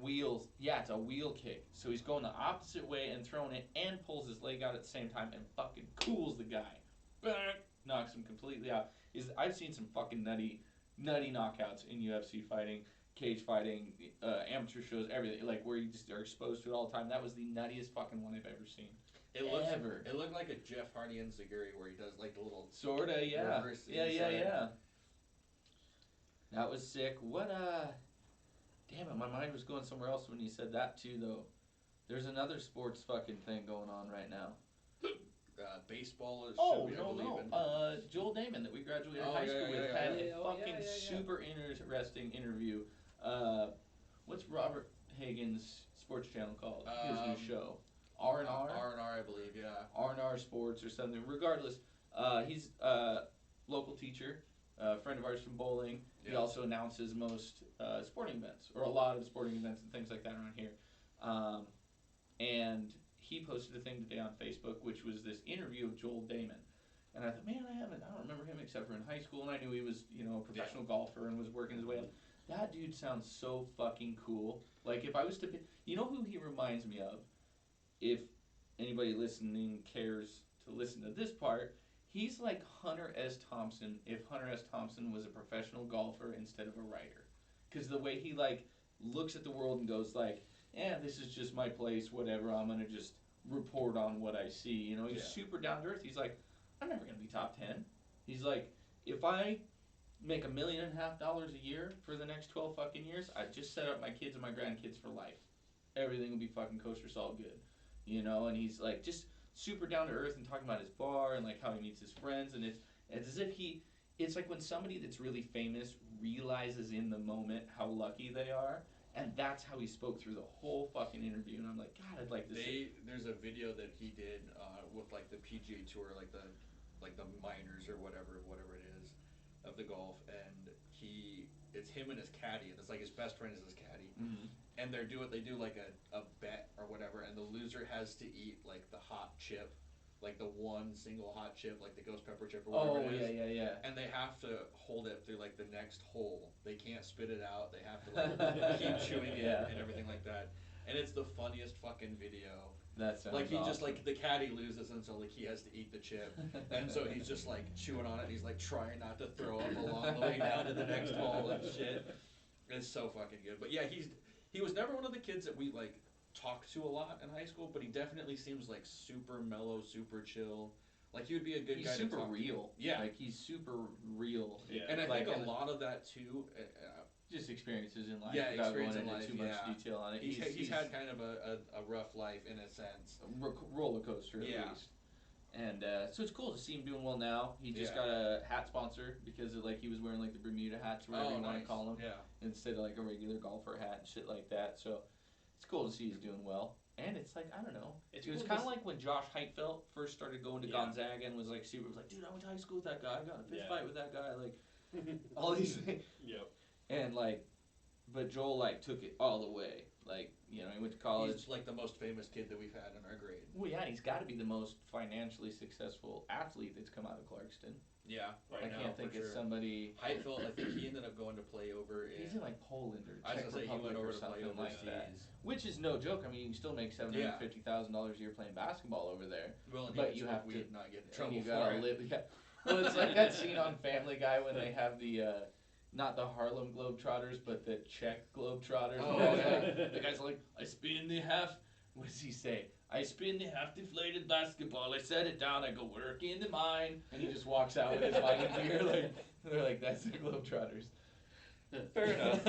Speaker 1: wheels. Yeah, it's a wheel kick. So he's going the opposite way and throwing it, and pulls his leg out at the same time and fucking cools the guy. Bang! Knocks him completely out. I've seen some fucking nutty knockouts in UFC fighting, cage fighting, amateur shows, everything. Like where you just are exposed to it all the time. That was the nuttiest fucking one I've ever seen.
Speaker 2: It looked like a Jeff Hardy and Zaguri where he does like the little
Speaker 1: Sorta, yeah.
Speaker 2: reverse
Speaker 1: Yeah.
Speaker 2: inside.
Speaker 1: That was sick. What damn it, my mind was going somewhere else when you said that too though. There's another sports fucking thing going on right now.
Speaker 2: Baseball is
Speaker 1: Oh,
Speaker 2: should be, I
Speaker 1: no.
Speaker 2: believe in.
Speaker 1: Joel Damon that we graduated
Speaker 2: Oh,
Speaker 1: high
Speaker 2: yeah,
Speaker 1: school
Speaker 2: yeah,
Speaker 1: with
Speaker 2: yeah,
Speaker 1: had
Speaker 2: yeah.
Speaker 1: a
Speaker 3: Oh,
Speaker 1: fucking
Speaker 3: yeah, yeah.
Speaker 1: super interesting interview. What's Robert Hagen's sports channel called? His new show. R&R?
Speaker 2: R&R, I believe, yeah.
Speaker 1: R&R Sports or something. Regardless, he's local teacher, a friend of ours from bowling. He
Speaker 2: Yeah.
Speaker 1: also announces most sporting events, or a lot of sporting events and things like that around here. And he posted a thing today on Facebook, which was this interview of Joel Damon. And I thought, man, I don't remember him except for in high school, and I knew he was, a professional golfer and was working his way up. That dude sounds so fucking cool. Like, if I was to pick, you know who he reminds me of? If anybody listening cares to listen to this part, he's like Hunter S. Thompson if Hunter S. Thompson was a professional golfer instead of a writer. Because the way he, like, looks at the world and goes like, this is just my place, whatever, I'm going to just report on what I see. You know, he's
Speaker 2: Yeah.
Speaker 1: super down to earth. He's like, I'm never gonna be top 10. He's like, if I make $1.5 million a year for the next 12 fucking years, I just set up my kids and my grandkids for life. Everything will be fucking kosher salt good, you know. And he's like just super down to earth and talking about his bar and like how he meets his friends, and it's as if it's like when somebody that's really famous realizes in the moment how lucky they are, and that's how he spoke through the whole fucking interview. And I'm like, God, I'd like to see.
Speaker 2: There's a video that he did with like the PGA Tour, like the minors or whatever it is, of the golf, and it's him and his caddy, and it's like his best friend is his caddy,
Speaker 1: Mm-hmm.
Speaker 2: and they do like a bet or whatever, and the loser has to eat like the hot chip, like the one single hot chip, like the ghost pepper chip or whatever
Speaker 1: Oh
Speaker 2: it is.
Speaker 1: yeah.
Speaker 2: And they have to hold it through like the next hole. They can't spit it out. They have to like keep chewing it
Speaker 1: Yeah.
Speaker 2: and everything like that. And it's the funniest fucking video.
Speaker 1: That sounds
Speaker 2: Like he
Speaker 1: awesome.
Speaker 2: just like the caddy loses, and so like he has to eat the chip, and so he's just like chewing on it. And he's like trying not to throw up along the way down to the next hole and shit. It's so fucking good. But yeah, he was never one of the kids that we like talked to a lot in high school, but he definitely seems like super mellow, super chill. Like he would be a good
Speaker 1: He's
Speaker 2: guy
Speaker 1: super
Speaker 2: to talk
Speaker 1: real.
Speaker 2: to. Yeah,
Speaker 1: Like he's super real.
Speaker 3: Yeah.
Speaker 2: and I
Speaker 1: like,
Speaker 2: think a lot of that too.
Speaker 1: just experiences in life.
Speaker 2: Yeah,
Speaker 1: without going
Speaker 2: experience in
Speaker 1: into
Speaker 2: life,
Speaker 1: too much
Speaker 2: yeah.
Speaker 1: detail on it.
Speaker 2: He's had kind of a rough life in a sense.
Speaker 1: Roller coaster at
Speaker 2: Yeah.
Speaker 1: least. And so it's cool to see him doing well now. He just
Speaker 2: Yeah.
Speaker 1: got a hat sponsor because like he was wearing like the Bermuda hats or whatever you want to call them,
Speaker 2: Yeah.
Speaker 1: instead of like a regular golfer hat and shit like that. So it's cool to see he's doing well. And it's like, I don't know.
Speaker 3: It's
Speaker 1: It was
Speaker 3: cool
Speaker 1: kind
Speaker 3: to
Speaker 1: of like when Josh Heitfeld first started going to
Speaker 3: Yeah.
Speaker 1: Gonzaga and was like super, was like, dude, I went to high school with that guy. I got in a fist
Speaker 3: Yeah.
Speaker 1: fight with that guy. Like all these things.
Speaker 3: Yep.
Speaker 1: And like, but Joel like took it all the way. Like, you know, he went to college.
Speaker 2: He's like the most famous kid that we've had in our grade.
Speaker 1: Well, yeah, and he's got to be the most financially successful athlete that's come out of Clarkston.
Speaker 2: Yeah,
Speaker 1: I can't think of somebody.
Speaker 2: Heitfeld, I think he ended up going to play over in.
Speaker 1: He's in like Poland or
Speaker 2: I was
Speaker 1: Czech
Speaker 2: gonna say he
Speaker 1: Republic
Speaker 2: went over
Speaker 1: or
Speaker 2: to play
Speaker 1: something like
Speaker 2: overseas.
Speaker 1: that. Which is no joke. I mean, you can still make $750,000 a year playing basketball over there.
Speaker 2: Well, and
Speaker 1: But
Speaker 2: you
Speaker 1: you
Speaker 2: have
Speaker 1: have
Speaker 2: weed,
Speaker 1: to-
Speaker 2: not get in
Speaker 1: And
Speaker 2: trouble
Speaker 1: you
Speaker 2: for
Speaker 1: gotta
Speaker 2: it.
Speaker 1: live. Yeah. Well, it's like that scene on Family Guy when they have the. Not the Harlem Globetrotters, but the Czech Globetrotters.
Speaker 2: Oh,
Speaker 1: The guy's like, I spin the half. What does he say? I spin the half deflated basketball. I set it down. I go work in the mine, and he just walks out with his mining gear. Like they're like, that's the Globetrotters.
Speaker 2: Fair enough.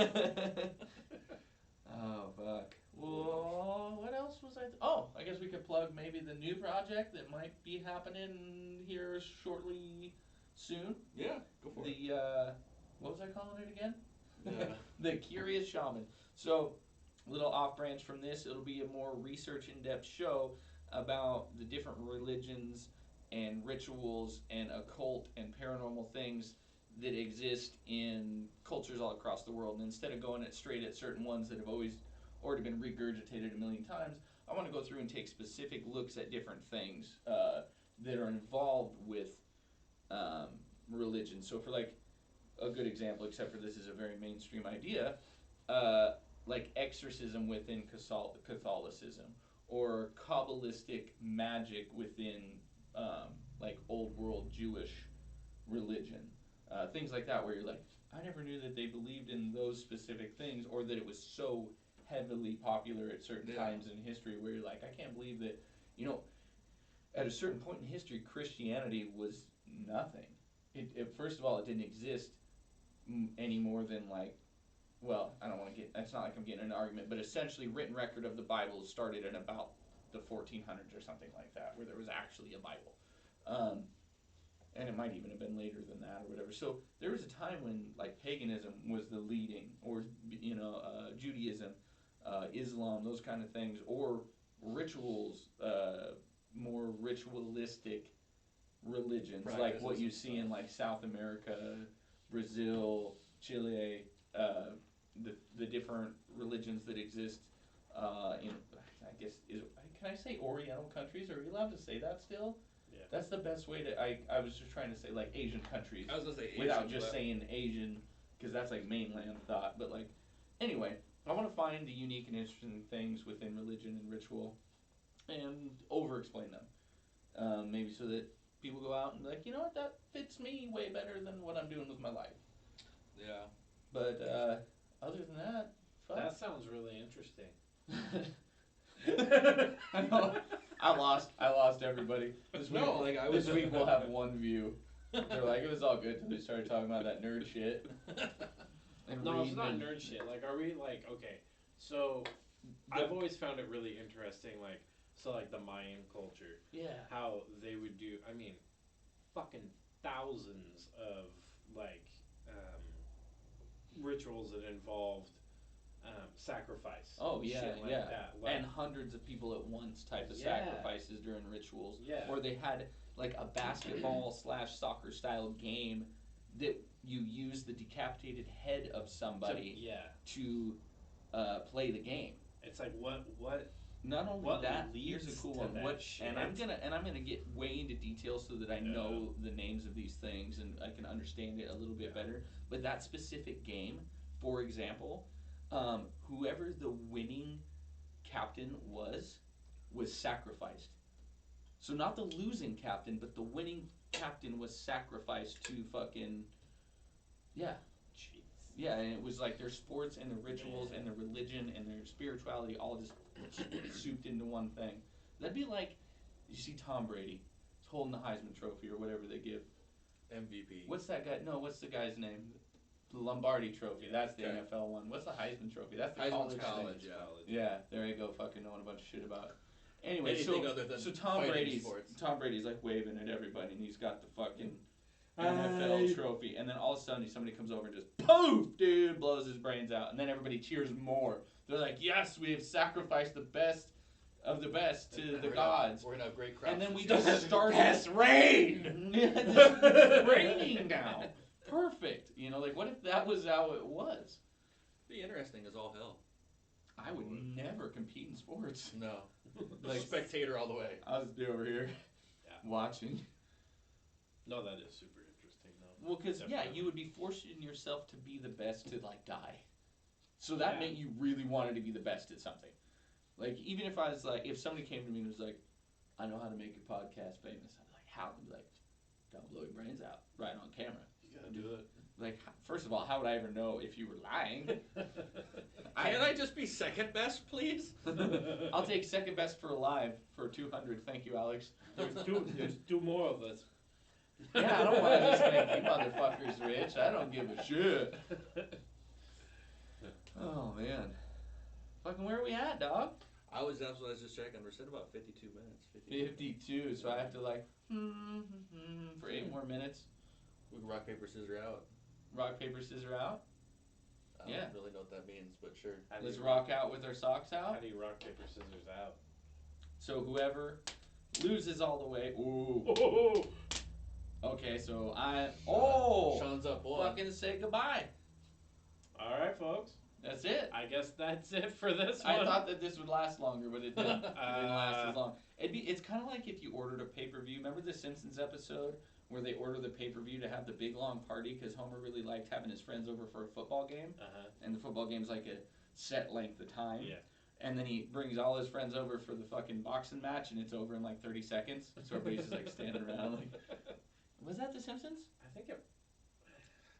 Speaker 1: Oh fuck. Well, what else was I? I guess we could plug maybe the new project that might be happening here shortly, soon.
Speaker 2: Yeah, go for it.
Speaker 1: The what was I calling it again?
Speaker 2: Yeah.
Speaker 1: The Curious Shaman. So, a little off branch from this, it'll be a more research in-depth show about the different religions and rituals and occult and paranormal things that exist in cultures all across the world. And instead of going straight at certain ones that have always already been regurgitated a million times, I want to go through and take specific looks at different things that are involved with religion. So for like a good example, except for this is a very mainstream idea, like exorcism within Catholicism, or Kabbalistic magic within like old world Jewish religion, things like that, where you're like, I never knew that they believed in those specific things, or that it was so heavily popular at certain times in history, where you're like, I can't believe that, you know, at a certain point in history, Christianity was nothing. First of all, it didn't exist any more than like, well, I don't want to get, it's not like I'm getting in an argument, but essentially written record of the Bible started in about the 1400s or something like that, where there was actually a Bible. And it might even have been later than that or whatever. So there was a time when like paganism was the leading, or Judaism, Islam, those kind of things, or rituals, more ritualistic religions, like what you see in like South America, Brazil, Chile, the different religions that exist in, I guess, can I say Oriental countries? Are we allowed to say that still?
Speaker 3: Yeah.
Speaker 1: That's the best way to, I was just trying to say like Asian countries.
Speaker 2: I was gonna say Asian,
Speaker 1: without just saying Asian, because that's like mainland thought. But like, anyway, I want to find the unique and interesting things within religion and ritual, and over-explain them. Maybe so that people go out and be like, you know what, that fits me way better than what I'm doing with my life.
Speaker 2: Yeah.
Speaker 1: But other than that, fuck.
Speaker 3: That sounds really interesting.
Speaker 1: I know. I lost everybody. This week,
Speaker 2: No, like I was.
Speaker 1: this week we'll have one view. They're like, it was all good until they started talking about that nerd shit. And
Speaker 3: No, it's not
Speaker 1: and-
Speaker 3: nerd shit. Like, are we like okay? So, I've always found it really interesting. Like, so like the Mayan culture,
Speaker 1: Yeah.
Speaker 3: how they would do. I mean, fucking thousands of like rituals that involved sacrifice.
Speaker 1: Oh yeah,
Speaker 3: shit like
Speaker 1: yeah.
Speaker 3: that. Like,
Speaker 1: And hundreds of people at once type of
Speaker 3: Yeah.
Speaker 1: sacrifices during rituals.
Speaker 3: Yeah.
Speaker 1: Or they had like a basketball / soccer style game that you use the decapitated head of somebody
Speaker 3: yeah,
Speaker 1: to play the game.
Speaker 3: it's like what
Speaker 1: Not only
Speaker 3: What
Speaker 1: that, here's
Speaker 3: leads
Speaker 1: a cool
Speaker 3: to
Speaker 1: one.
Speaker 3: that
Speaker 1: What
Speaker 3: shit?
Speaker 1: and I'm gonna get way into details so that I know the names of these things and I can understand it a little bit better. But that specific game, for example, whoever the winning captain was sacrificed. So not the losing captain, but the winning captain was sacrificed to fucking yeah.
Speaker 3: Jeez.
Speaker 1: Yeah, and it was like their sports and their rituals and their religion and their spirituality all just souped into one thing. That'd be like, you see Tom Brady, he's holding the Heisman Trophy or whatever they give.
Speaker 2: MVP.
Speaker 1: What's that guy? No, what's the guy's name? The Lombardi Trophy. That's the
Speaker 2: Okay.
Speaker 1: NFL one. What's the Heisman Trophy? That's the
Speaker 2: Heisman's
Speaker 1: college
Speaker 2: college,
Speaker 1: thing.
Speaker 2: yeah.
Speaker 1: Yeah, there you go. Fucking knowing a bunch of shit about. Anyway,
Speaker 2: Anything
Speaker 1: so
Speaker 2: other than
Speaker 1: so Tom
Speaker 2: fighting
Speaker 1: Brady's
Speaker 2: sports.
Speaker 1: like waving at everybody, and he's got the fucking NFL trophy, and then all of a sudden somebody comes over and just poof, dude, blows his brains out, and then everybody cheers more. They're like, yes, we have sacrificed the best of the best to the gods.
Speaker 2: We're gonna have great crowds.
Speaker 1: And then we
Speaker 2: this year.
Speaker 1: just started.
Speaker 3: Yes, rain!
Speaker 1: It's raining now. Perfect. You know, like what if that was how it was?
Speaker 2: Be interesting as all hell.
Speaker 1: I would never compete in sports.
Speaker 2: No.
Speaker 1: Like
Speaker 2: Spectator all the way.
Speaker 1: I'll just be over here watching.
Speaker 3: No, that is super interesting though.
Speaker 1: Well, because
Speaker 3: Definitely.
Speaker 1: you would be forcing yourself to be the best to like die. So that
Speaker 3: Yeah.
Speaker 1: meant you really wanted to be the best at something. Like even if I was like, if somebody came to me and was like, I know how to make your podcast famous, I'd be like, how? I'd be like, don't blow your brains out right on camera.
Speaker 3: You gotta do it.
Speaker 1: Like, first of all, how would I ever know if you were lying?
Speaker 2: Can I just be second best, please?
Speaker 1: I'll take second best for alive for 200. Thank you, Alex.
Speaker 3: There's two more of us.
Speaker 1: Yeah, I don't want to just make you motherfuckers rich. I don't give a shit. Oh man, fucking where are we at, dog?
Speaker 2: That's what I was just checking. We're sitting about 52 minutes.
Speaker 1: 52. So I have to like for 8 more minutes.
Speaker 2: We can rock, paper, scissors out.
Speaker 1: Rock, paper, scissors out.
Speaker 2: I don't really know what that means, but sure.
Speaker 1: Let's rock out with our socks
Speaker 3: How
Speaker 1: out.
Speaker 3: do you rock, paper, scissors out?
Speaker 1: So whoever loses all the way. Ooh.
Speaker 3: Oh,
Speaker 1: Okay, so
Speaker 2: Sean's up one.
Speaker 1: fucking say goodbye.
Speaker 3: all right, folks.
Speaker 1: That's it.
Speaker 3: I guess that's it for this
Speaker 1: I
Speaker 3: one.
Speaker 1: thought that this would last longer, but it didn't. It didn't last as long. It's kind of like if you ordered a pay-per-view. Remember the Simpsons episode where they order the pay-per-view to have the big long party because Homer really liked having his friends over for a football game, and the football game's like a set length of time.
Speaker 3: Yeah.
Speaker 1: And then he brings all his friends over for the fucking boxing match, and it's over in like 30 seconds. So everybody's just like standing around. Like, was that the Simpsons?
Speaker 3: I think it.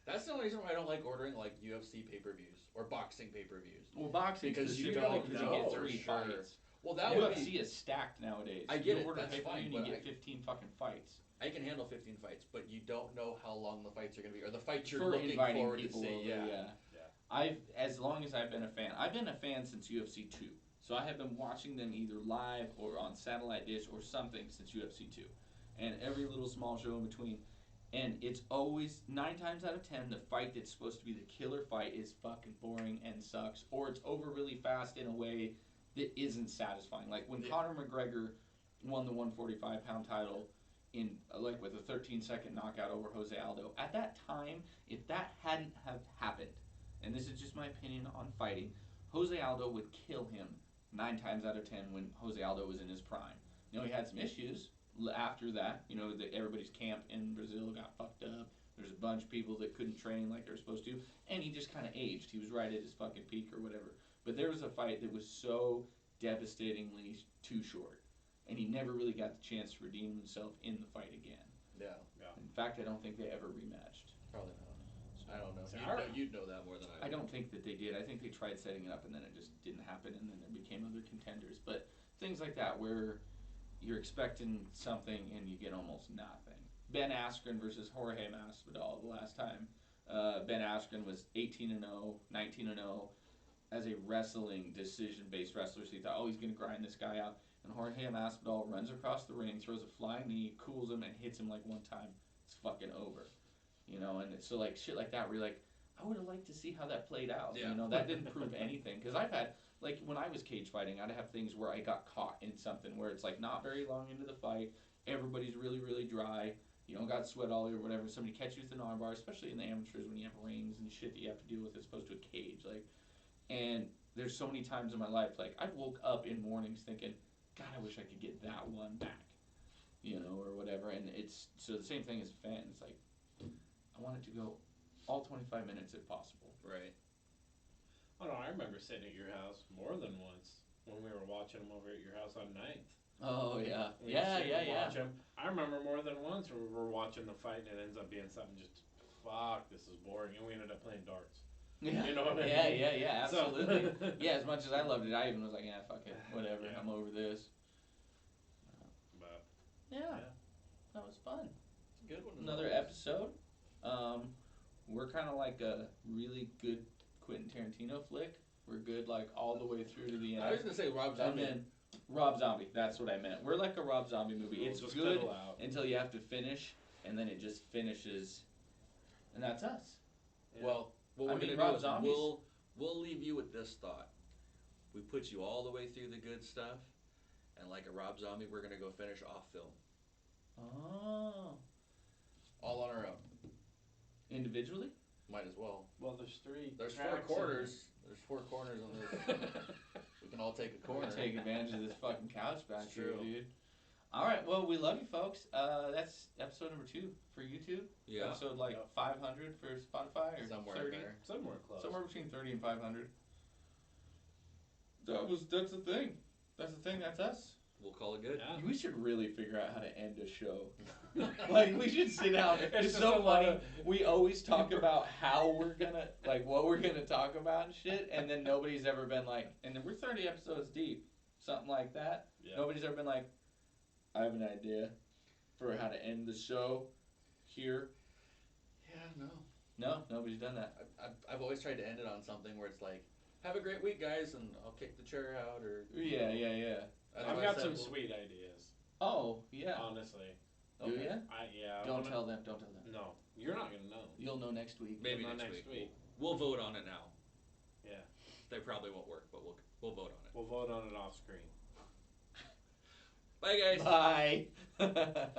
Speaker 2: That's the only reason why I don't like ordering like UFC pay-per-views or boxing pay-per-views.
Speaker 1: Well, boxing
Speaker 2: Because you
Speaker 1: specifically
Speaker 2: don't
Speaker 1: because
Speaker 2: know
Speaker 1: you get
Speaker 2: for
Speaker 1: 3
Speaker 2: sure.
Speaker 1: fights.
Speaker 2: Well, that would
Speaker 1: UFC
Speaker 2: be.
Speaker 1: is stacked nowadays.
Speaker 2: I get
Speaker 1: you
Speaker 2: it,
Speaker 1: order
Speaker 2: that's
Speaker 1: pay-per-view
Speaker 2: fine,
Speaker 1: and you
Speaker 2: but
Speaker 1: get 15 fucking fights.
Speaker 2: I can handle 15 fights, but you don't know how long the fights are going to be, or the fights you're
Speaker 1: For
Speaker 2: looking
Speaker 1: inviting
Speaker 2: forward to
Speaker 1: people
Speaker 2: see.
Speaker 1: over,
Speaker 2: Yeah.
Speaker 1: As long as I've been a fan. I've been a fan since UFC 2. So I have been watching them either live or on satellite dish or something since UFC 2. And every little small show in between. And it's always, 9 times out of 10, the fight that's supposed to be the killer fight is fucking boring and sucks. Or it's over really fast in a way that isn't satisfying. Like when Conor McGregor won the 145-pound title in like with a 13-second knockout over Jose Aldo. At that time, if that hadn't have happened, and this is just my opinion on fighting, Jose Aldo would kill him 9 times out of 10 when Jose Aldo was in his prime. You know, he had some issues after that. You know, everybody's camp in Brazil got fucked up. There's a bunch of people that couldn't train like they were supposed to, and he just kind of aged. He was right at his fucking peak or whatever. But there was a fight that was so devastatingly too short, and he never really got the chance to redeem himself in the fight again.
Speaker 2: Yeah.
Speaker 1: In fact, I don't think they ever rematched.
Speaker 2: Probably not. I don't know.
Speaker 3: So
Speaker 2: You'd know that more than I
Speaker 1: I
Speaker 2: do.
Speaker 1: don't think that they did. I think they tried setting it up and then it just didn't happen, and then there became other contenders. But things like that where you're expecting something and you get almost nothing. Ben Askren versus Jorge Masvidal the last time. Ben Askren was 18-0, 19-0 as a wrestling decision-based wrestler. So you thought, oh, he's gonna grind this guy out. And Jorge Masvidal runs across the ring, throws a flying knee, cools him, and hits him like one time. It's fucking over. You know, and so like shit like that, where you're like, I would have liked to see how that played out.
Speaker 2: Yeah.
Speaker 1: You know, that didn't prove anything. Because I've had, like, when I was cage fighting, I'd have things where I got caught in something where it's like not very long into the fight, everybody's really, really dry, you don't got sweat all over, whatever. Somebody catches you with an armbar, especially in the amateurs when you have rings and shit that you have to deal with as opposed to a cage. Like, and there's so many times in my life, like, I woke up in mornings thinking, God, I wish I could get that one back, you know, or whatever. And it's so the same thing as a fan. It's like, I want it to go all 25 minutes if possible.
Speaker 2: Right.
Speaker 3: Oh no, I remember sitting at your house more than once when we were watching them over at your house on 9th.
Speaker 1: Oh yeah,
Speaker 3: We
Speaker 1: yeah,
Speaker 3: sit
Speaker 1: yeah,
Speaker 3: and
Speaker 1: yeah.
Speaker 3: watch 'em. I remember more than once where we were watching the fight and it ends up being something just, fuck, this is boring, and we ended up playing darts.
Speaker 1: Yeah,
Speaker 3: You know what I
Speaker 1: yeah,
Speaker 3: mean?
Speaker 1: yeah, yeah,
Speaker 3: So-
Speaker 1: absolutely. Yeah, as much as I loved it, I even was like, yeah, fuck it, whatever,
Speaker 3: Yeah.
Speaker 1: I'm over this.
Speaker 3: But
Speaker 1: Yeah,
Speaker 3: yeah.
Speaker 1: that was fun.
Speaker 2: It's a good one.
Speaker 1: Another episode. We're kind of like a really good Quentin Tarantino flick. We're good like all the way through to the end.
Speaker 2: I was gonna say Rob
Speaker 1: And
Speaker 2: Zombie.
Speaker 1: then Rob Zombie, that's what I meant. We're like a Rob Zombie movie.
Speaker 3: We'll
Speaker 1: It's
Speaker 3: just
Speaker 1: good
Speaker 3: fiddle out.
Speaker 1: until you have to finish, and then it just finishes, and that's us.
Speaker 3: Yeah.
Speaker 2: Well, what
Speaker 1: I
Speaker 2: we're
Speaker 1: mean,
Speaker 2: gonna
Speaker 1: Rob
Speaker 2: do is
Speaker 1: Zombie's-
Speaker 2: we'll leave you with this thought. We put you all the way through the good stuff, and like a Rob Zombie, we're gonna go finish off film,
Speaker 1: Oh,
Speaker 2: all on our own.
Speaker 1: individually?
Speaker 2: Might as well.
Speaker 3: Well, there's 3
Speaker 2: There's 4
Speaker 3: tracks in
Speaker 2: corners. There's 4 corners on this. We can all take a
Speaker 1: We're
Speaker 2: corner.
Speaker 1: gonna take advantage of this fucking couch back
Speaker 2: It's
Speaker 1: here,
Speaker 2: true.
Speaker 1: dude. All right, well, we love you, folks. That's episode number 2 for YouTube.
Speaker 2: Yeah.
Speaker 1: Episode like
Speaker 3: Yep.
Speaker 1: 500 for Spotify, or
Speaker 2: Somewhere
Speaker 1: 30.
Speaker 2: in there.
Speaker 3: Somewhere close.
Speaker 1: Somewhere between 30 and 500. That's the thing. That's the thing. That's us.
Speaker 2: We'll call it good.
Speaker 3: Yeah.
Speaker 1: We should really figure out how to end a show. Like, we should sit down. It's
Speaker 3: just
Speaker 1: so
Speaker 3: a lot
Speaker 1: funny.
Speaker 3: of-
Speaker 1: We always talk about how we're gonna, like, what we're gonna talk about and shit, and then nobody's ever been like, and then we're 30 episodes deep, something like that.
Speaker 3: Yeah.
Speaker 1: Nobody's ever been like, I have an idea for how to end the show here.
Speaker 2: Yeah, no.
Speaker 1: No, nobody's done that.
Speaker 2: I've always tried to end it on something where it's like, have a great week, guys, and I'll kick the chair out, or.
Speaker 1: Yeah, yeah, yeah.
Speaker 2: That's
Speaker 3: I've
Speaker 2: why I
Speaker 3: got
Speaker 2: said
Speaker 3: some
Speaker 2: we'll-
Speaker 3: sweet ideas.
Speaker 1: Oh, yeah.
Speaker 3: Honestly.
Speaker 1: Do ya?
Speaker 3: I
Speaker 1: Don't
Speaker 3: wanna-
Speaker 1: tell them. Don't tell them.
Speaker 3: No, you're not gonna know.
Speaker 1: You'll know next week.
Speaker 2: Maybe
Speaker 3: Not
Speaker 2: next
Speaker 3: next
Speaker 2: week.
Speaker 3: week.
Speaker 2: We'll vote on it now.
Speaker 3: Yeah.
Speaker 2: They probably won't work, but we'll vote on it.
Speaker 3: We'll vote on it off screen.
Speaker 2: Bye, guys.
Speaker 1: Bye.